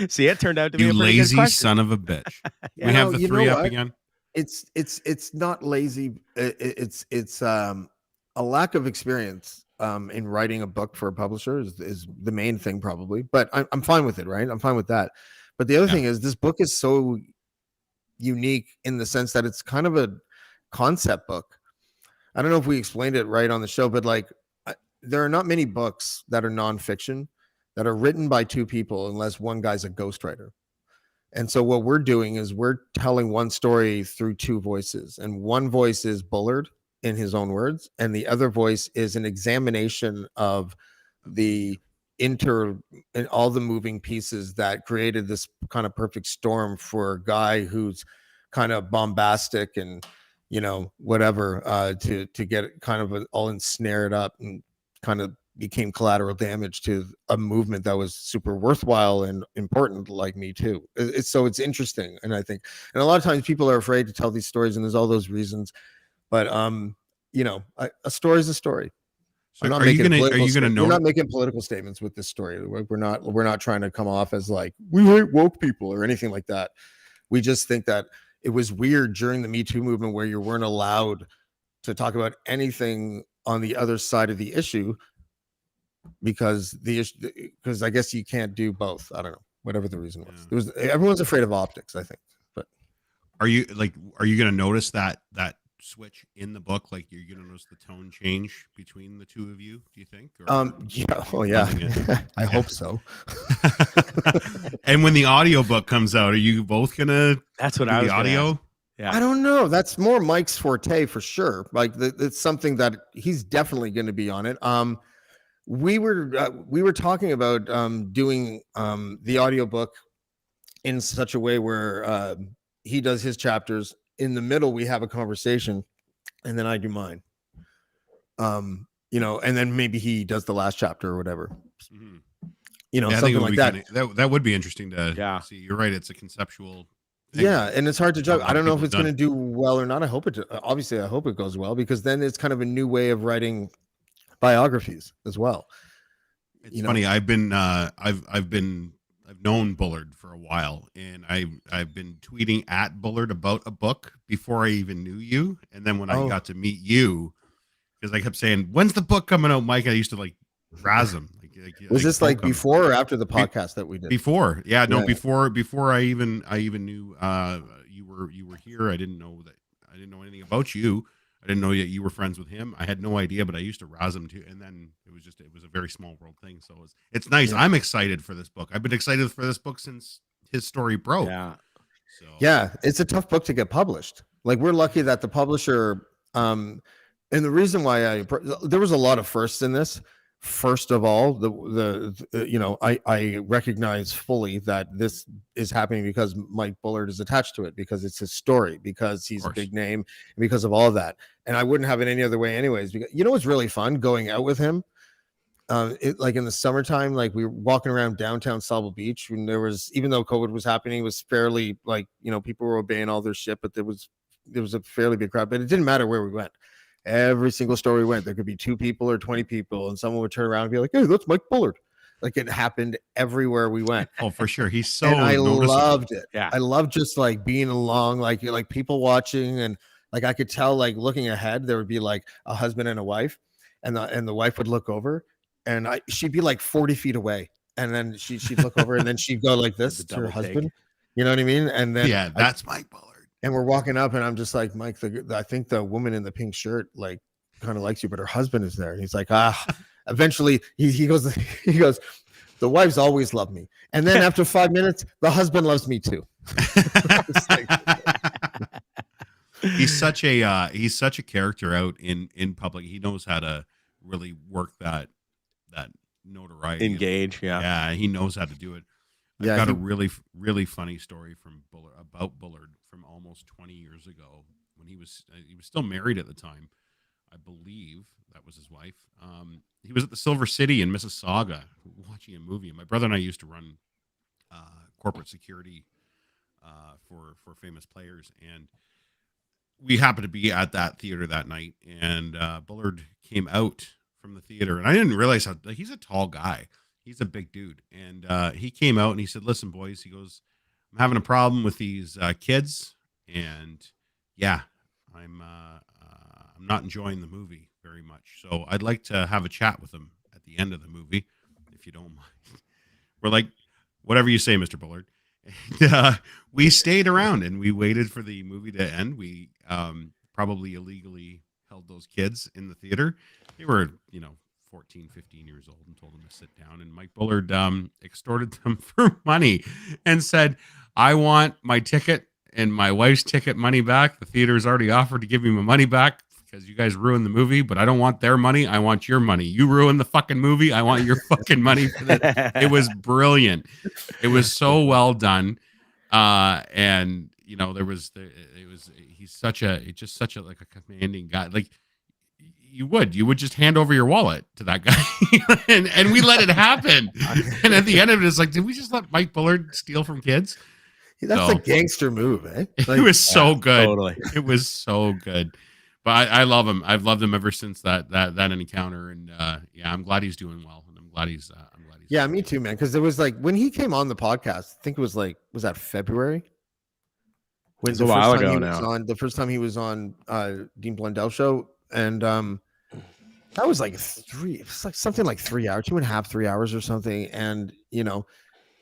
See, it turned out to be you a pretty lazy good question. Son of a bitch. Yeah. We have the 3 up again. It's not lazy. It's a lack of experience in writing a book for a publisher is the main thing probably. But I'm fine with it, right? I'm fine with that. But the other thing is this book is so unique in the sense that it's kind of a concept book. I don't know if we explained it right on the show, but like there are not many books that are nonfiction that are written by 2 people unless one guy's a ghostwriter. And so what we're doing is we're telling one story through 2 voices, and one voice is Bullard in his own words, and the other voice is an examination of the and all the moving pieces that created this kind of perfect storm for a guy who's kind of bombastic and whatever to get kind of all ensnared up and kind of became collateral damage to a movement that was super worthwhile and important, like Me Too. It's interesting, and I think, and a lot of times people are afraid to tell these stories, and there's all those reasons. But a story is a story. So are you gonna know? We're not making political statements with this story. We're not trying to come off as like we hate woke people or anything like that. We just think that it was weird during the Me Too movement where you weren't allowed to talk about anything on the other side of the issue because I guess you can't do both. I don't know, whatever the reason was. Everyone's afraid of optics, I think. But are you gonna notice that switch in the book? Like you're gonna notice the tone change between the 2 of you, do you think? I hope so. And when the audiobook comes out, are you both gonna that's what I was the audio? Yeah. I don't know. That's more Mike's forte for sure. Like it's something that he's definitely going to be on it. We were talking about doing the audiobook in such a way where he does his chapters. In the middle, we have a conversation, and then I do mine. And then maybe he does the last chapter or whatever. Mm-hmm. Something like that. That would be interesting to see. You're right. It's a conceptual thing. Yeah, and it's hard to judge. I don't know if it's going to do well or not. I hope I hope it goes well, because then it's kind of a new way of writing biographies as well. It's funny. I've known Bullard for a while, and I've been tweeting at Bullard about a book before I even knew you. And then when I got to meet you, because I kept saying, "When's the book coming out, Mike?" I used to like razz him. Was this like before or after the podcast that we did? Before, before I even knew you were here. I didn't know anything about you. I didn't know that you were friends with him. I had no idea, but I used to razz him too. And then it was a very small world thing. So it's nice. Yeah. I'm excited for this book. I've been excited for this book since his story broke. Yeah. So yeah, it's a tough book to get published. Like we're lucky that the publisher, and the reason why there was a lot of firsts in this. First of all, I recognize fully that this is happening because Mike Bullard is attached to it, because it's his story, because he's a big name, and because of all of that. And I wouldn't have it any other way anyways. Because what's really fun going out with him? Like in the summertime, like we were walking around downtown Sable Beach, and there was, even though COVID was happening, it was fairly like, people were obeying all their shit, but there was a fairly big crowd. But it didn't matter where we went. Every single store we went, there could be 2 people or 20 people, and someone would turn around and be like, "Hey, that's Mike Bullard." Like it happened everywhere we went. Oh, for sure. He's so and I noticeable. Loved it. Yeah. I loved just like being along, like people watching, and like I could tell, like looking ahead, there would be like a husband and a wife, and the wife would look over, and she'd be like 40 feet away, and then she'd look over, and then she'd go like this to her husband. You know what I mean? And then that's Mike Bullard. And we're walking up, and I'm just like, Mike, I think the woman in the pink shirt like kind of likes you, but her husband is there. And he's like, eventually he goes, the wives always love me. And then after 5 minutes, the husband loves me too. It's like, he's such a character out in public. He knows how to really work that notoriety. Engage, Yeah, he knows how to do it. I've got a really funny story from Bullard from almost 20 years ago when he was still married at the time. I believe that was his wife. He was at the Silver City in Mississauga watching a movie. My brother and I used to run corporate security for famous players, and we happened to be at that theater that night. And Bullard came out from the theater, and I didn't realize how he's a tall guy. He's a big dude, and he came out and he said, "Listen, boys," he goes, "I'm having a problem with these kids, and yeah, I'm not enjoying the movie very much. So I'd like to have a chat with them at the end of the movie, if you don't mind." We're like, "Whatever you say, Mr. Bullard." And, we stayed around and we waited for the movie to end. We probably illegally held those kids in the theater. They were, 14, 15 years old, and told them to sit down. And Mike Bullard extorted them for money and said, "I want my ticket and my wife's ticket money back. The theater's already offered to give me my money back because you guys ruined the movie, but I don't want their money. I want your money. You ruined the fucking movie. I want your fucking money." It was brilliant. It was so well done. And he's such a like a commanding guy. Like you would just hand over your wallet to that guy and we let it happen. And at the end of it, it's like, did we just let Mike Bullard steal from kids? That's a gangster move, eh? Like, it was so good. Totally. It was so good. But I love him. I've loved him ever since that encounter. And I'm glad he's doing well. And I'm glad he's yeah, me too, man. Because it was like when he came on the podcast, I think it was like, was that February? When It's a while ago now. The first time he was on Dean Blundell show, and that was like something like 3 hours, 2.5, 3 hours or something. And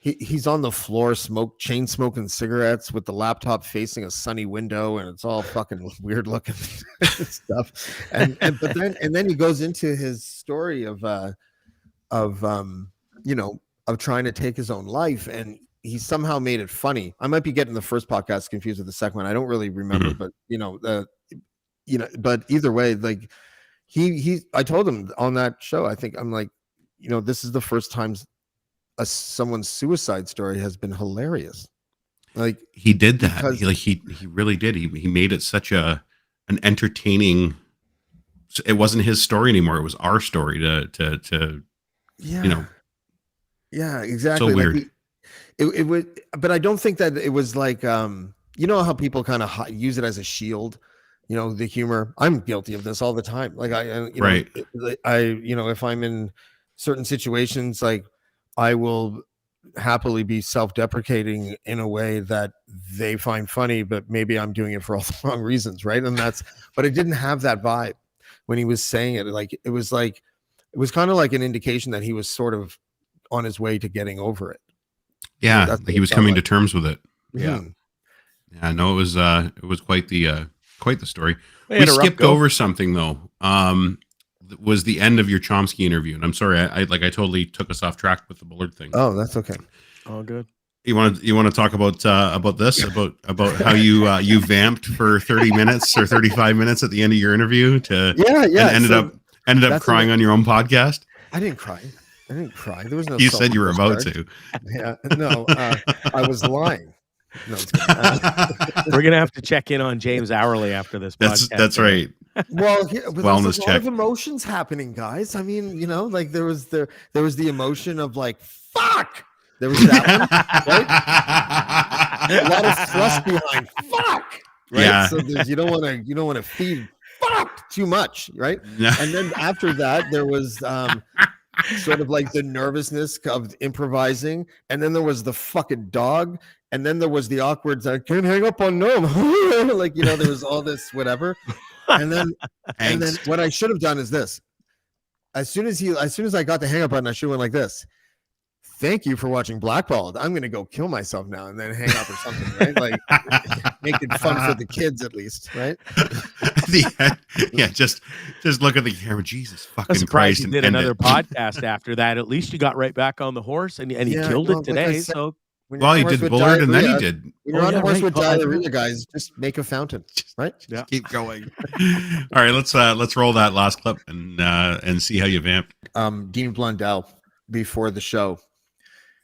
he's on the floor, chain smoking cigarettes with the laptop facing a sunny window, and it's all fucking weird looking stuff. And then he goes into his story of trying to take his own life, and he somehow made it funny. I might be getting the first podcast confused with the second one. I don't really remember, but but either way, like I told him on that show, I think I'm like, this is the first time someone's suicide story has been hilarious. Like he did that. He really did. He made it such an entertaining. It wasn't his story anymore. It was our story to yeah, exactly. So weird. Like it would, but I don't think that it was like how people kind of use it as a shield. The humor. I'm guilty of this all the time. Like right. If I'm in certain situations, like I will happily be self-deprecating in a way that they find funny, but maybe I'm doing it for all the wrong reasons, right? But it didn't have that vibe when he was saying it. Like it was kind of like an indication that he was sort of on his way to getting over it. Yeah, he was coming to terms with it. Yeah. Yeah, no, it was quite the story. We skipped over something though. Was the end of your Chomsky interview, and I'm sorry, I totally took us off track with the Bullard thing. Oh, that's okay. All good. You want to talk about this about how you vamped for 30 minutes or 35 minutes at the end of your interview and ended up crying on your own podcast? I didn't cry. There was no. You said you were about to. Yeah, no, I was lying. No, we're gonna have to check in on James hourly after this podcast. That's right. Well, there was a lot check. of emotions happening, guys. I mean, like there was the emotion of like fuck. There was that one, right? A lot of thrust behind fuck. Right? Yeah. So you don't want to feed fuck too much, right? No. And then after that, there was sort of like the nervousness of improvising, and then there was the fucking dog. And then there was the awkward, I can't hang up on Noam. Like, there was all this whatever. And then what I should have done is this. As soon as I got the hang up button, I should have went like this. thank you for watching Blackballed. I'm going to go kill myself now and then hang up or something, right? Like, make it fun for the kids at least, right? Yeah, just look at the camera. Jesus I'm fucking surprised Christ. you And did end another it. podcast after that. At least you got right back on the horse and you Yeah, killed well, it like I today. said, So when you're Well, on a he horse did with Bullard and then he diarrhea- did. When you're Oh, on yeah, a horse right. with Oh, I diarrhea, forgot. guys, just make a fountain, right? Yeah. Keep going. All right, let's roll that last clip and see how you vamped. Dean Blundell before the show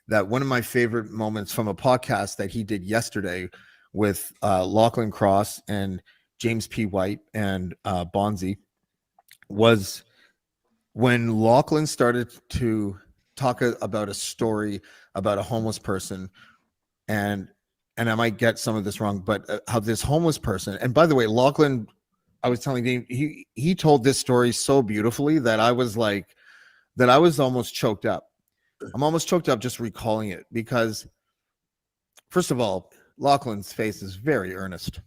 that one of my favorite moments from a podcast that he did yesterday with Lachlan Cross and James P. White and Bondzee was when Lachlan started to talk about a story about a homeless person, and I might get some of this wrong, but how this homeless person, and by the way, Lachlan, I was telling Dean, he told this story so beautifully that I was almost choked up. I'm almost choked up just recalling it because, first of all, Lachlan's face is very earnest.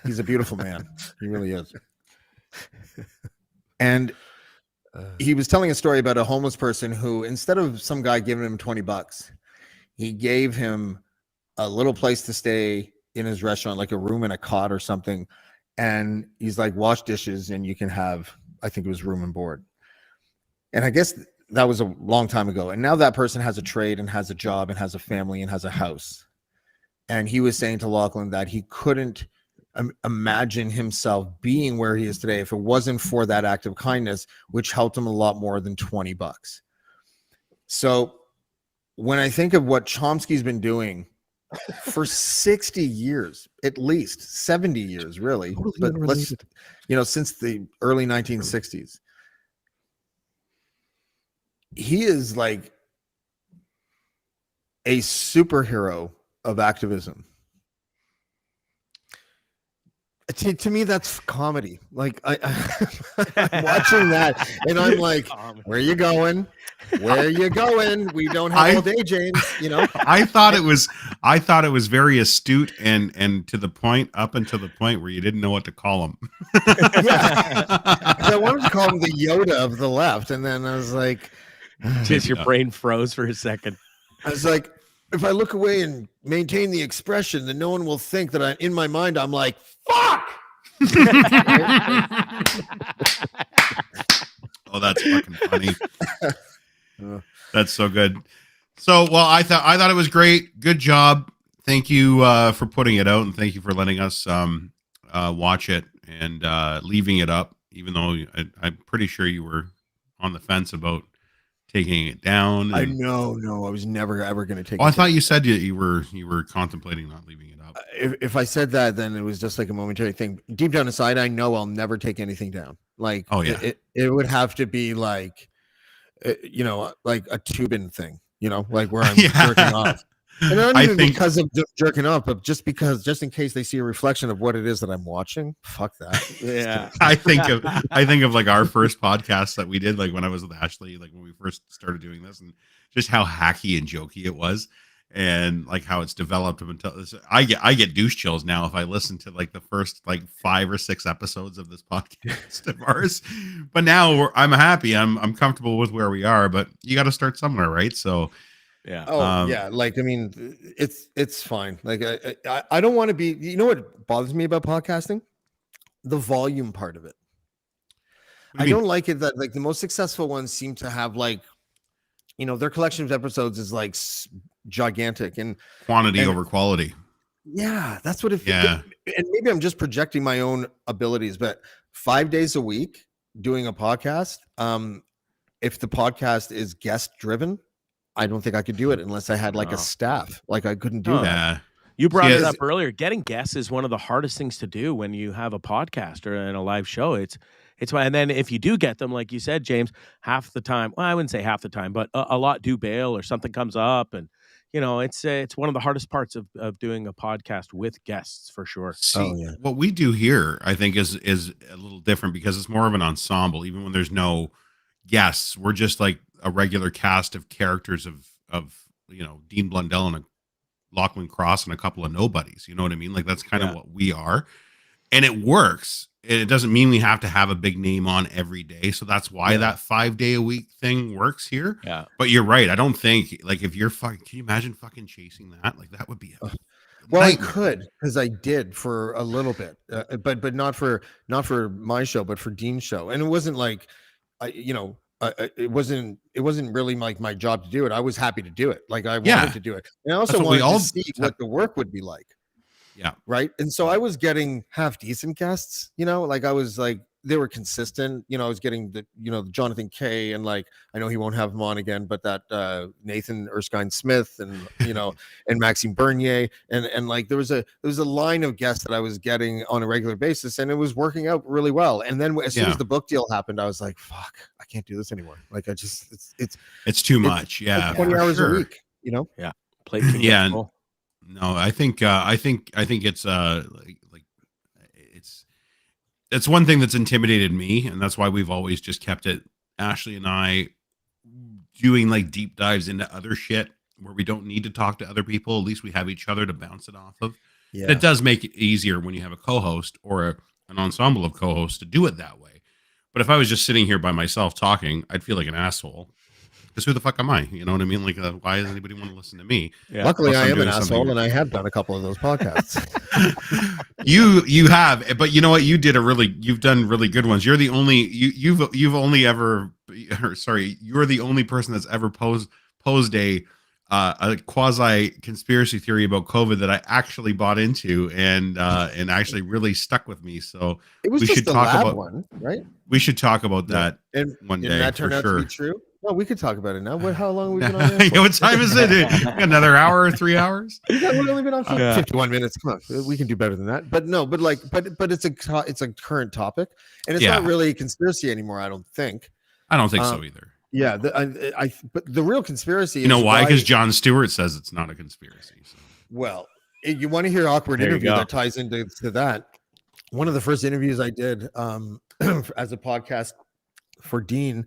He's a beautiful man. He really is. And he was telling a story about a homeless person who, instead of some guy giving him $20, he gave him a little place to stay in his restaurant, like a room and a cot or something. And he's like, wash dishes and you can have, I think it was room and board. And I guess that was a long time ago. And now that person has a trade and has a job and has a family and has a house. And he was saying to Lachlan that he couldn't imagine himself being where he is today if it wasn't for that act of kindness, which helped him a lot more than $20. So when I think of what Chomsky's been doing for 60 years, at least 70 years, really, but let's, since the early 1960s, he is like a superhero of activism. To me, that's comedy. Like I'm watching that, and I'm like, "Where you going? Where you going? We don't have all day, James." I thought it was very astute and to the point, up until the point where you didn't know what to call him. Yeah, I wanted to call him the Yoda of the left, and then I was like, just your brain froze for a second. I was like, if I look away and maintain the expression, then no one will think that in my mind, I'm like, fuck. Oh, that's fucking funny. That's so good. So, well, I thought it was great. Good job. Thank you for putting it out, and thank you for letting us watch it and leaving it up, even though I'm pretty sure you were on the fence about taking it down. I know. No, I was never ever going to take. I thought you said you were contemplating not leaving it up. If I said that, then it was just like a momentary thing. Deep down inside, I know I'll never take anything down. Like, oh yeah, it would have to be like, like a Tubin thing, like where I'm jerking off. And not even because of jerking off, but just in case they see a reflection of what it is that I'm watching. Fuck that. Yeah. I think of like our first podcast that we did, like when I was with Ashley, like when we first started doing this, and just how hacky and jokey it was, and like how it's developed until this. I get douche chills now if I listen to like the first like 5 or 6 episodes of this podcast of ours. But now I'm happy. I'm comfortable with where we are. But you got to start somewhere, right? So. Yeah. Oh yeah. Like, I mean, it's fine. Like, I don't want to be, what bothers me about podcasting? The volume part of it. I don't like it that like the most successful ones seem to have like, their collection of episodes is like gigantic and quantity over quality. Yeah. That's what it feels. Yeah. And maybe I'm just projecting my own abilities, but 5 days a week doing a podcast. If the podcast is guest driven, I don't think I could do it unless I had like a staff. Like I couldn't do that. Yeah. You brought it up earlier. Getting guests is one of the hardest things to do when you have a podcast or in a live show. It's why, and then if you do get them, like you said, James, half the time, well, I wouldn't say half the time, but a lot do bail or something comes up, and it's one of the hardest parts of doing a podcast with guests for sure. See, what we do here, I think, is a little different because it's more of an ensemble. Even when there's no guests, we're just like a regular cast of characters of Dean Blundell and a Lachlan Cross and a couple of nobodies. You know what I mean? Like that's kind of what we are, and it works. it doesn't mean we have to have a big name on every day. So that's why that 5-day-a-week thing works here. Yeah. But you're right. I don't think like if you're fucking, can you imagine fucking chasing that? Like that would be a Well, I nightmare. could because I did for a little bit, but not for my show, but for Dean's show, and it wasn't like, it wasn't really like my job to do it. I was happy to do it, like I wanted to do it, and I also what we wanted all to see what the work would be like. Yeah. Right. And so I was getting half decent guests, like I was like, they were consistent, I was getting the Jonathan Kay, and like I know he won't have him on again, but that Nathan Erskine Smith, and and Maxime Bernier, and like there was a line of guests that I was getting on a regular basis, and it was working out really well. And then as soon as the book deal happened, I was like, fuck, I can't do this anymore. Like I just it's too much. Yeah. like 20 hours a week, Yeah. Plate can get full. No, I think it's it's one thing that's intimidated me, and that's why we've always just kept it, Ashley and I, doing like deep dives into other shit where we don't need to talk to other people. At least we have each other to bounce it off of. Yeah. It does make it easier when you have a co-host or an ensemble of co-hosts to do it that way. But if I was just sitting here by myself talking, I'd feel like an asshole. Because who the fuck am I? You know what I mean? Like, why does anybody want to listen to me? Yeah. Luckily, I am an asshole, and I have done a couple of those podcasts. you have, but you know what? You've done really good ones. You're the only you're the only person that's ever posed a quasi conspiracy theory about COVID that I actually bought into and actually really stuck with me. So we should talk about one, right? We should talk about that one day. And that turned out to be true. Well, we could talk about it now. How long have we been on? What time is it? Another hour or 3 hours? We've only been on for 51 minutes. Come on, we can do better than that. But no, but it's a current topic, and it's not really a conspiracy anymore. I don't think. I don't think so either. Yeah, but the real conspiracy. You know why? Because Jon Stewart says it's not a conspiracy. So. Well, you want to hear awkward interview that ties into that. One of the first interviews I did as a podcast for Dean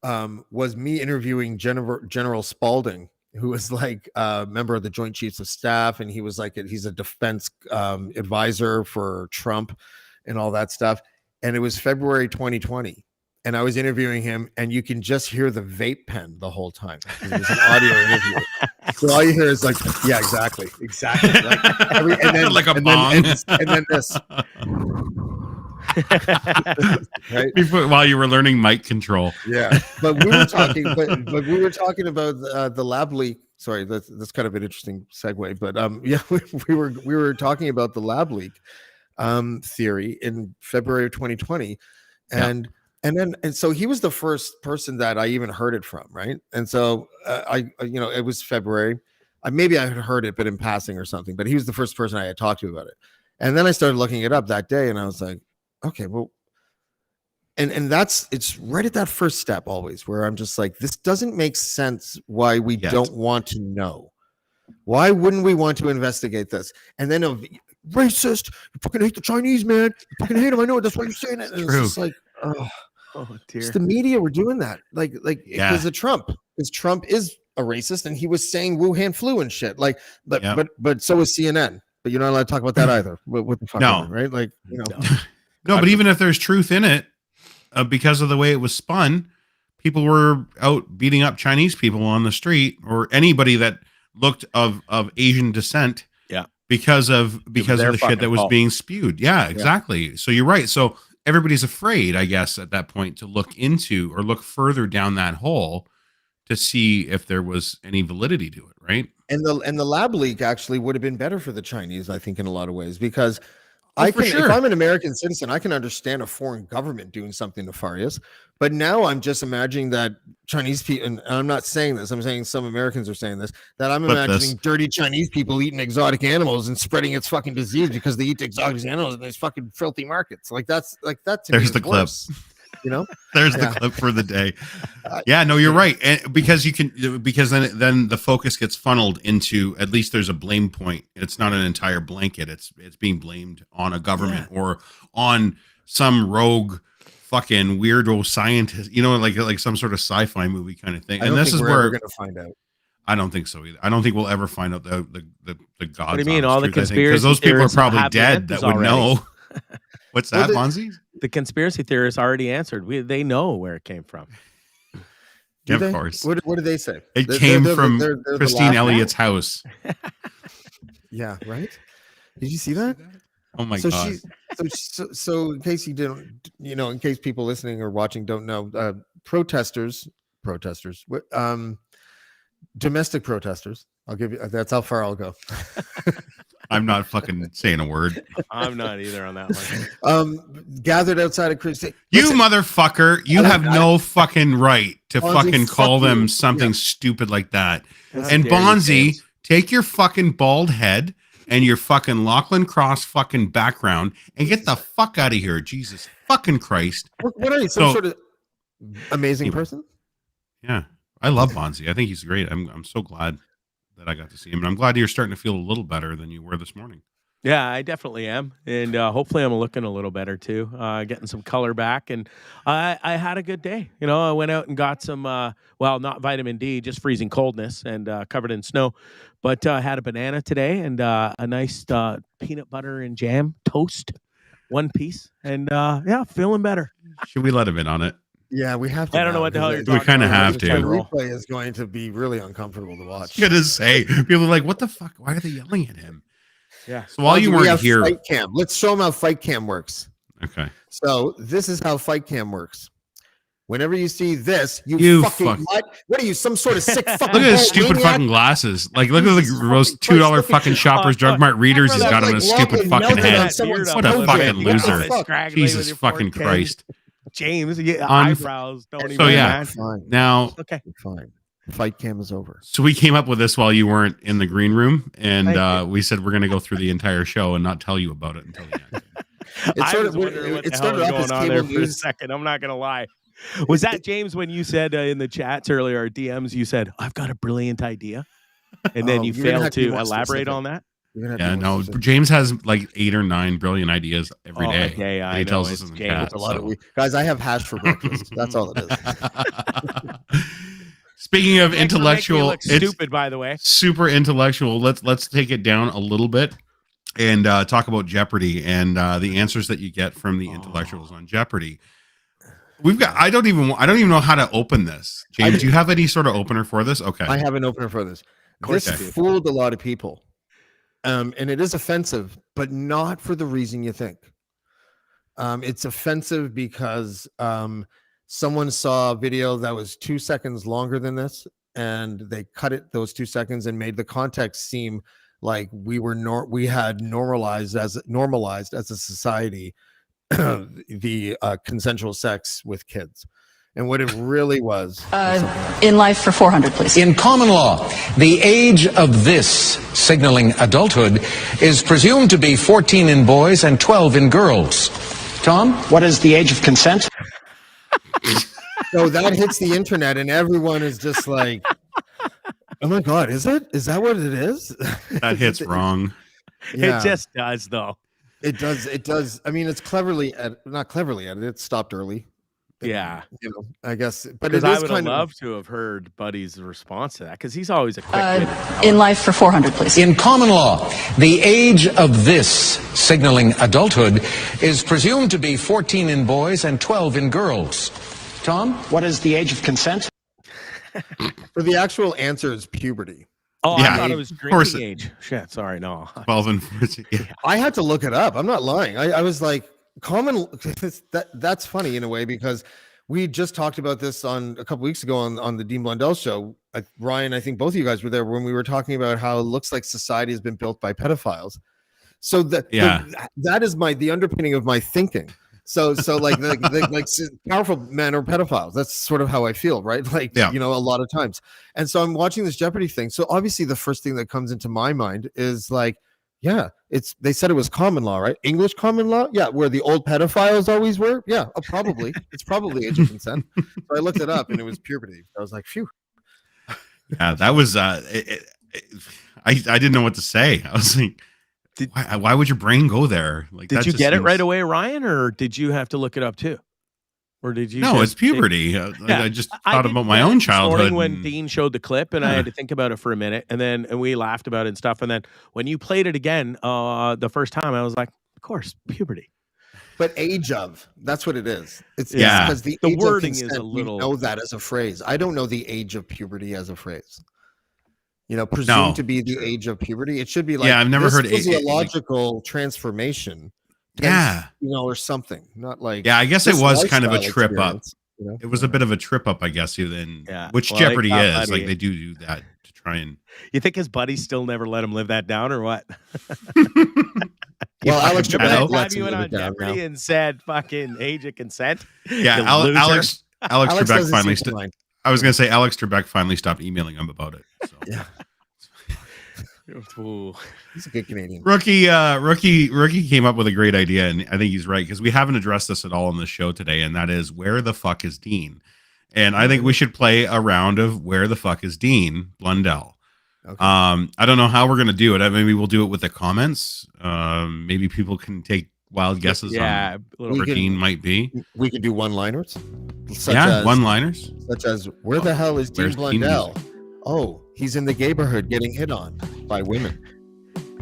was me interviewing General Spalding, who was like a member of the Joint Chiefs of Staff, and he was like he's a defense advisor for Trump and all that stuff. And it was February 2020. And I was interviewing him, and you can just hear the vape pen the whole time. It was an audio interview. So all you hear is like, yeah, exactly. Like like a bong. And then this. Right? While you were learning mic control. Yeah. But we were talking, but we were talking about the lab leak. Sorry, that's kind of an interesting segue. But we were talking about the lab leak theory in February of 2020. And so he was the first person that I even heard it from, right? And so it was February. Maybe I had heard it, but in passing or something. But he was the first person I had talked to about it. And then I started looking it up that day, and I was like, okay, well, and it's right at that first step always where I'm just like, this doesn't make sense. Why we don't want to know? Why wouldn't we want to investigate this? And then racist, you fucking hate the Chinese, man. You fucking hate them. I know. That's why you're saying it. And it's just like, oh dear. It's the media were doing that, like because of Trump. Because Trump is a racist, and he was saying Wuhan flu and shit. Like, but so is CNN. But you're not allowed to talk about that either. What the fuck? No, right? Like, No, but even if there's truth in it, because of the way it was spun, people were out beating up Chinese people on the street or anybody that looked of Asian descent. Yeah, because of the shit that was being spewed. Yeah, exactly. So you're right. So everybody's afraid, I guess, at that point to look into or look further down that hole to see if there was any validity to it, right? And the lab leak actually would have been better for the Chinese, I think, in a lot of ways, because if I'm an American citizen, I can understand a foreign government doing something nefarious. But now I'm just imagining that Chinese people, and I'm not saying this, I'm saying some Americans are saying this, that I'm imagining dirty Chinese people eating exotic animals and spreading its fucking disease because they eat exotic animals in these fucking filthy markets. Like that to There's me the clip. You know, there's the clip for the day. Yeah, no, you're right. And because then the focus gets funneled into, at least there's a blame point. It's not an entire blanket. It's being blamed on a government or on some rogue fucking weirdo scientist, like some sort of sci-fi movie kind of thing. And this is where we're going to find out. I don't think so either. I don't think we'll ever find out the God's. What do you mean? All the conspiracy because those people are probably dead that would know. What's Well, that, the- Bondzee? The conspiracy theorists already answered. They know where it came from. Do Yeah, they? of course. What did they say? It came from they're the Christine last- Elliott's house. Yeah, right. Did you see that? Oh my so god. so in case you didn't, in case people listening or watching don't know, protesters, what, domestic protesters. I'll give you. That's how far I'll go. I'm not fucking saying a word. I'm not either on that one. Gathered outside of Christine. You motherfucker, you have no fucking right to Bondzee, fucking call fuck them you. something Yeah. stupid like that. How And dare you, Bondzee, James. take your fucking bald head and your fucking Lachlan Cross fucking background and get the fuck out of here. Jesus fucking Christ. What are you? Some So- sort of amazing Anyway. person? Yeah. I love Bondzee. I think he's great. I'm so glad that I got to see him. And I'm glad you're starting to feel a little better than you were this morning. Yeah, I definitely am, and hopefully I'm looking a little better too. Getting some color back, and I had a good day. I went out and got some, not vitamin D, just freezing coldness, and covered in snow. But I had a banana today and a nice peanut butter and jam toast, one piece, and feeling better. Should we let him in on it? Yeah, we have to. I don't know now, what the hell because you're We talking kinda about. have Just to. trying The roll. replay is going to be really uncomfortable to watch. I was gonna say, people are like, what the fuck? Why are they yelling at him? Yeah. So while you We weren't have here, Fight Cam. Let's show them how Fight Cam works. okay. So this is how Fight Cam works. Whenever you see this, You fucking fuck- what are you, some sort of sick fucking Look at his old stupid maniac? fucking glasses. Like, look at Jesus the those fucking $2 Christ, fucking Shoppers Drug Mart readers he's got on his Like stupid Lachlan fucking melted on head. someone's What a forehead. fucking What the loser. fuck? Jesus fucking Christ. James, On- eyebrows don't even So, yeah. match. Fine, Now, Okay. fine. Fight Cam is over. so we came up with this while you weren't in the green room, and Thank we said we're going to go through the entire show and not tell you about it until the end. It I started, was wondering what it the hell started was off as going on there cable for a news. second. I'm not gonna lie. Was that James when you said in the chats earlier, or DMs, you said, "I've got a brilliant idea," and then Oh, you you're gonna failed have to be to more elaborate specific. on that? You're gonna have to Yeah, be more no, specific. James has like 8 or 9 brilliant ideas every Oh, day. okay, that I he know, tells us it's in the James. chat. It's a lot of so. guys. I have hash for breakfast. That's all it is. Speaking of Thanks for making me intellectual, look it's stupid, by the way. super intellectual. Let's take it down a little bit and talk about Jeopardy and the answers that you get from the intellectuals on Jeopardy. We've got. I don't even know how to open this. James, do you have any sort of opener for this? Okay. I have an opener for this. course This you do. fooled a lot of people, and it is offensive, but not for the reason you think. It's offensive because someone saw a video that was 2 seconds longer than this, and they cut it those 2 seconds and made the context seem like we had normalized as a society the consensual sex with kids, and what it really was something else. In life for 400, please. In common law, the age of this, signaling adulthood, is presumed to be 14 in boys and 12 in girls. Tom? What is the age of consent? So that hits the internet, and everyone is just like, "Oh my god, is that what it is?" That hits wrong. Yeah, It just does, though. it does. I mean, it's not cleverly edited. It's stopped early. Yeah. I guess, but Because it I is would have kind of. loved to have heard Buddy's response to that, because he's always a quick wit. In life for 400, please. In common law, the age of this, signaling adulthood, is presumed to be 14 in boys and 12 in girls. Tom? What is the age of consent? For the actual answer is puberty. Oh, Yeah, I thought it was of course drinking age. Shit, sorry, no. 12 and 14. Yeah. I had to look it up. I'm not lying. I was like, that's funny in a way, because we just talked about this on a couple weeks ago on the Dean Blundell show. Ryan, I think both of you guys were there when we were talking about how it looks like society has been built by pedophiles. So that is the underpinning of my thinking. So like powerful men are pedophiles. That's sort of how I feel, right? Like, Yeah. a lot of times. And so I'm watching this Jeopardy thing. So obviously the first thing that comes into my mind is like, yeah, they said it was common law, right? English common law. Yeah. Where the old pedophiles always were. Yeah. Probably. It's probably age of consent. So I looked it up and it was puberty. I was like, phew. Yeah, that was. I didn't know what to say. I was like, why would your brain go there? Like, Did that you just get it seems- right away, Ryan, or did you have to look it up too? Or did you? No, just it's puberty. Yeah, I just I thought didn't about my get it own this morning childhood. when and- Dean showed the clip, and I had to think about it for a minute, and we laughed about it and stuff. And then when you played it again, the first time, I was like, of course, puberty. But age of, that's what it is. It's Yeah. because the The age wording of is consent, a we little- know that as a phrase. I don't know the age of puberty as a phrase. Presumed to be the age of puberty. It should be like, Yeah, I've never this heard physiological transformation. Yeah. Or something. Not like Yeah, I guess it this was kind of a lifestyle trip up. experience, It was a bit of a trip up, I guess, then Yeah. which Well, Jeopardy got is. buddy. Like they do that to try and You think his buddy still never let him live that down, or what? Well, Alex Hello? Trebek Have lets you him went live on it down Jeopardy now. and said fucking age of consent? yeah, You loser. Alex Alex Trebek doesn't finally. seem to mind. I was going to say Alex Trebek finally stopped emailing him about it. So. Yeah, Ooh. he's a good Canadian. Rookie came up with a great idea, and I think he's right because we haven't addressed this at all on the show today, and that is where the fuck is Dean? And I think we should play a round of where the fuck is Dean Blundell. Okay. I don't know how we're gonna do it. Maybe we'll do it with the comments. Maybe people can take wild guesses Yeah, on a little where We can- Dean might be. We could do one-liners. Yeah, one-liners. Such as, where the hell is Dean Where's Dean Blundell? Oh, he's in the neighborhood getting hit on by women.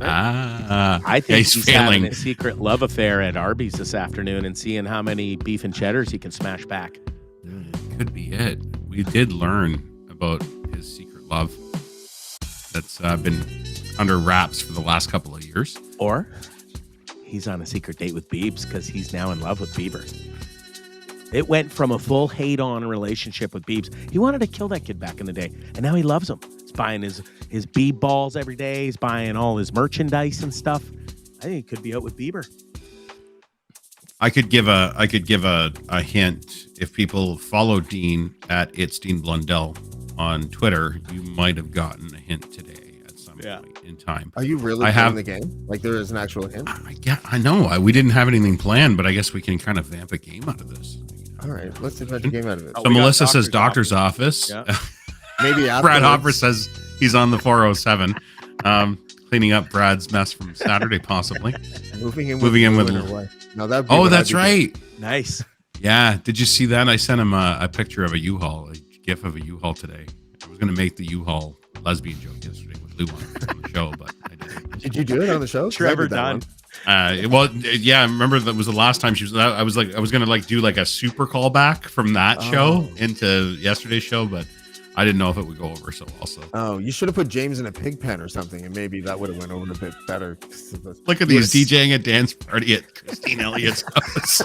I think he's he's failing. having a secret love affair at Arby's this afternoon and seeing how many beef and cheddars he can smash back. Could be it. We did learn about his secret love that's been under wraps for the last couple of years. Or he's on a secret date with Biebs because he's now in love with Bieber. It went from a full hate-on relationship with Biebs. He wanted to kill that kid back in the day, and now he loves him. He's buying his Bieb balls every day. He's buying all his merchandise and stuff. I think he could be out with Bieber. I could give a hint. If people follow Dean at It's Dean Blundell on Twitter, you might have gotten a hint today at some point in time. Are you really playing the game? Like there is an actual hint? I know. We didn't have anything planned, but I guess we can kind of vamp a game out of this. All right, let's invent a game out of it. So Melissa says doctor's office. Yeah. Maybe after Brad Hopper says he's on the 407, cleaning up Brad's mess from Saturday, possibly. moving in with. or what? No, that. Oh, that's right. Nice. Yeah. Did you see that? I sent him a picture of a U-Haul, a GIF of a U-Haul today. I was going to make the U-Haul lesbian joke yesterday with Lou on the show, but I didn't. Did you do it on the show? 'Cause I Trevor did that Dunn. one. Yeah, I remember that was the last time she was. I was gonna do like a super callback from that show into yesterday's show, but I didn't know if it would go over so well. So Oh, you should have put James in a pig pen or something, and maybe that would have went over a bit better. look at these DJing a dance party at Christine Elliott's house.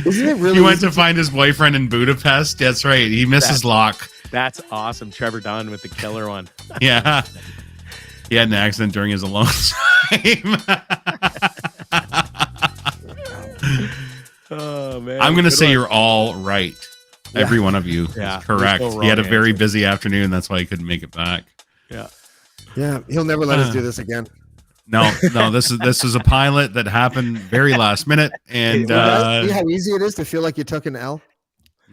Isn't it really? He went to find his boyfriend in Budapest. That's right. He misses Locke. That's awesome. Trevor Dunn with the killer one. Yeah. He had an accident during his alone time. Oh man. I'm going to Good say one. you're all right. Every one of you Yeah, is correct. there's no He had a wrong very answer. busy afternoon. That's why he couldn't make it back. Yeah. Yeah, he'll never let us do this again. No, this is a pilot that happened very last minute. And See how easy it is to feel like you took an L,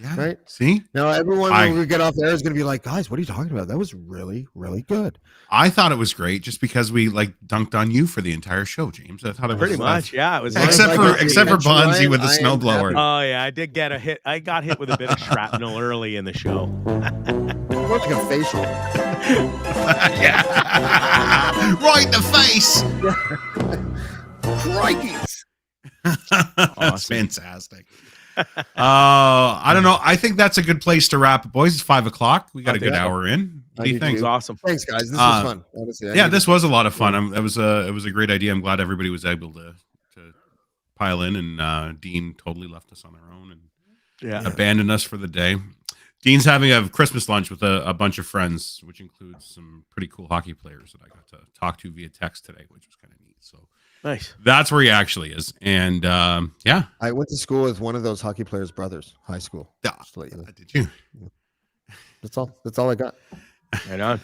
yeah, right? See? Now everyone when we get off there is going to be like, guys, what are you talking about? That was really, really good. I thought it was great just because we dunked on you for the entire show, James. I thought it Pretty was much. Yeah. It was Except Well, for I except for got the Bondzee attention, with the Ryan. I am snowblower. Oh yeah, I did get a hit. I got hit with a bit of shrapnel early in the show. More like a facial. Yeah. Right in the face. Crikey's. That's fantastic. I don't know. I think that's a good place to wrap it, boys. It's 5:00. We got a good hour in. What do you think? It was awesome. Thanks, guys. This was fun. Honestly, Yeah, this was a lot of fun. It was a great idea. I'm glad everybody was able to pile in, and Dean totally left us on our own and abandoned us for the day. Dean's having a Christmas lunch with a bunch of friends, which includes some pretty cool hockey players that I got to talk to via text today, which was kind of neat. So Nice. that's where he actually is. And yeah. I went to school with one of those hockey players' brothers, high school. Just to let you know. Did you? That's all. That's all I got. Right on.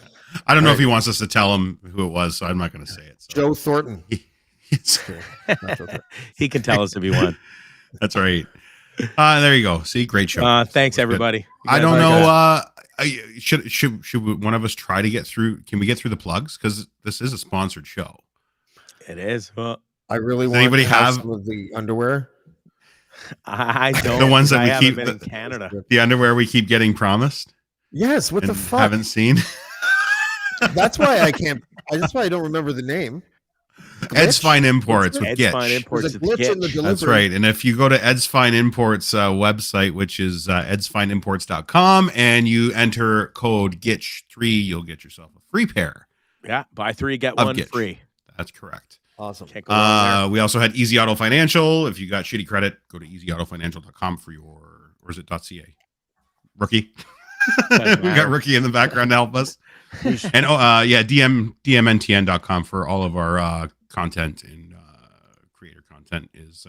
I don't know if he wants us to tell him who it was, so I'm not going to say it. So. Joe Thornton. He can tell us if he wants. That's right. There you go. See, great show. Thanks everybody. I don't know. Should one of us try to get through? Can we get through the plugs? Because this is a sponsored show. It is. Well, I really want anybody to have some of the underwear. I don't. The ones that I we haven't keep been in Canada. The underwear we keep getting promised. Yes. What the and fuck? Haven't seen. That's why I can't. That's why I don't remember the name. Ed's Fine Imports with Ed's Gitch. Fine Imports There's a with glitch in the Gitch. delivery. That's right. And if you go to Ed's Fine Imports website, which is edsfineimports.com, and you enter code GITCH3, you'll get yourself a free pair. Yeah, buy 3 get Of 1 Gitch. free. That's correct. Awesome. Can't go wrong We also had Easy Auto Financial. If you got shitty credit, go to easyautofinancial.com for your, or is it .ca? Rookie. We got Rookie in the background to help us. And DMNTN.com for all of our content and creator content is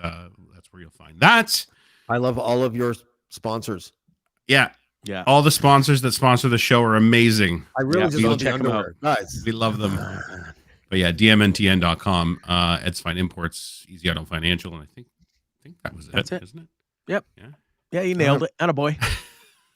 that's where you'll find that. I love all of your sponsors. Yeah. Yeah. All the sponsors that sponsor the show are amazing. I really Yeah, just go love the check 'em underwear. Guys, We love them. But yeah, DMNTN.com, Ed's Fine Imports, Easy Auto Financial, and I think that was That's it. isn't it? Yep. Yeah. Yeah, you nailed it. Attaboy.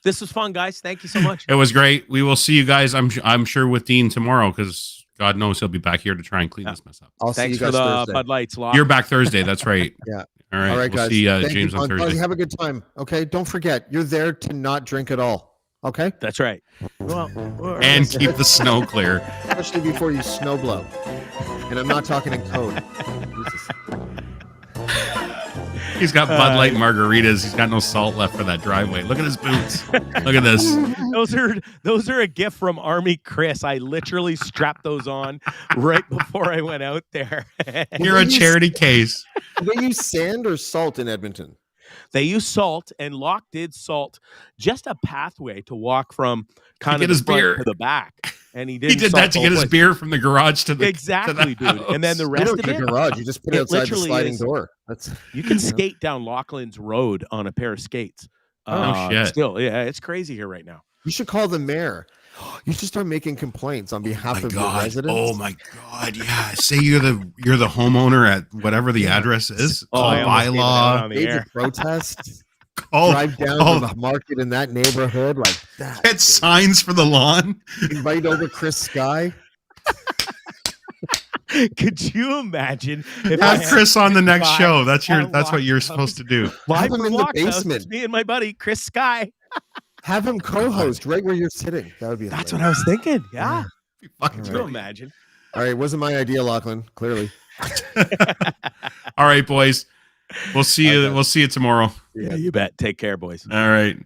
This was fun, guys. Thank you so much. It was great. We will see you guys, I'm sure, with Dean tomorrow, because God knows he'll be back here to try and clean this mess up. I'll see Thanks you for guys the Thursday. Bud Lights, Lock. You're back Thursday. That's right. Yeah. All right. All right, We'll guys. see Thank James you, on Bondzee. Thursday. Have a good time. Okay. Don't forget, you're there to not drink at all. Okay. That's right. Well, And keep the snow clear. Especially before you snow blow. And I'm not talking in code. Jesus. He's got Bud Light margaritas. He's got no salt left for that driveway. Look at his boots. Look at this. those are a gift from Army Chris. I literally strapped those on right before I went out there. You're a charity case. Do they use sand or salt in Edmonton? They use salt, and Locke did salt just a pathway to walk from kind get of the his front beer. to the back. And he did. He did that to get his beer from the garage to the Exactly, to the dude. And then the house. You rest don't of get it, a garage. You just put it it outside the literally sliding is- door. That's you can skate down Laughlin's Road on a pair of skates. Shit. Still, yeah, it's crazy here right now. You should call the mayor. You should start making complaints on behalf of your God. residents. Oh my God. Yeah. Say you're the homeowner at whatever the address is. Call I almost gave it out on bylaw. the Days air. of protest. Call, Drive down call- to the market in that neighborhood like that. get signs for the lawn. Invite over Chris Sky. Could you imagine if I Have had Chris on the next Sky show. That's at what you're Lockhouse? supposed to do. live Have him from in the Lockhouse, basement. it's me and my buddy Chris Sky? Have him co-host right where you're sitting. That would be That's hilarious. what I was thinking. Yeah. Fucking Could you imagine? All right, wasn't my idea, Lachlan, clearly. All right, boys. We'll see you. We'll see you tomorrow. Yeah, you bet. Take care, boys. All right.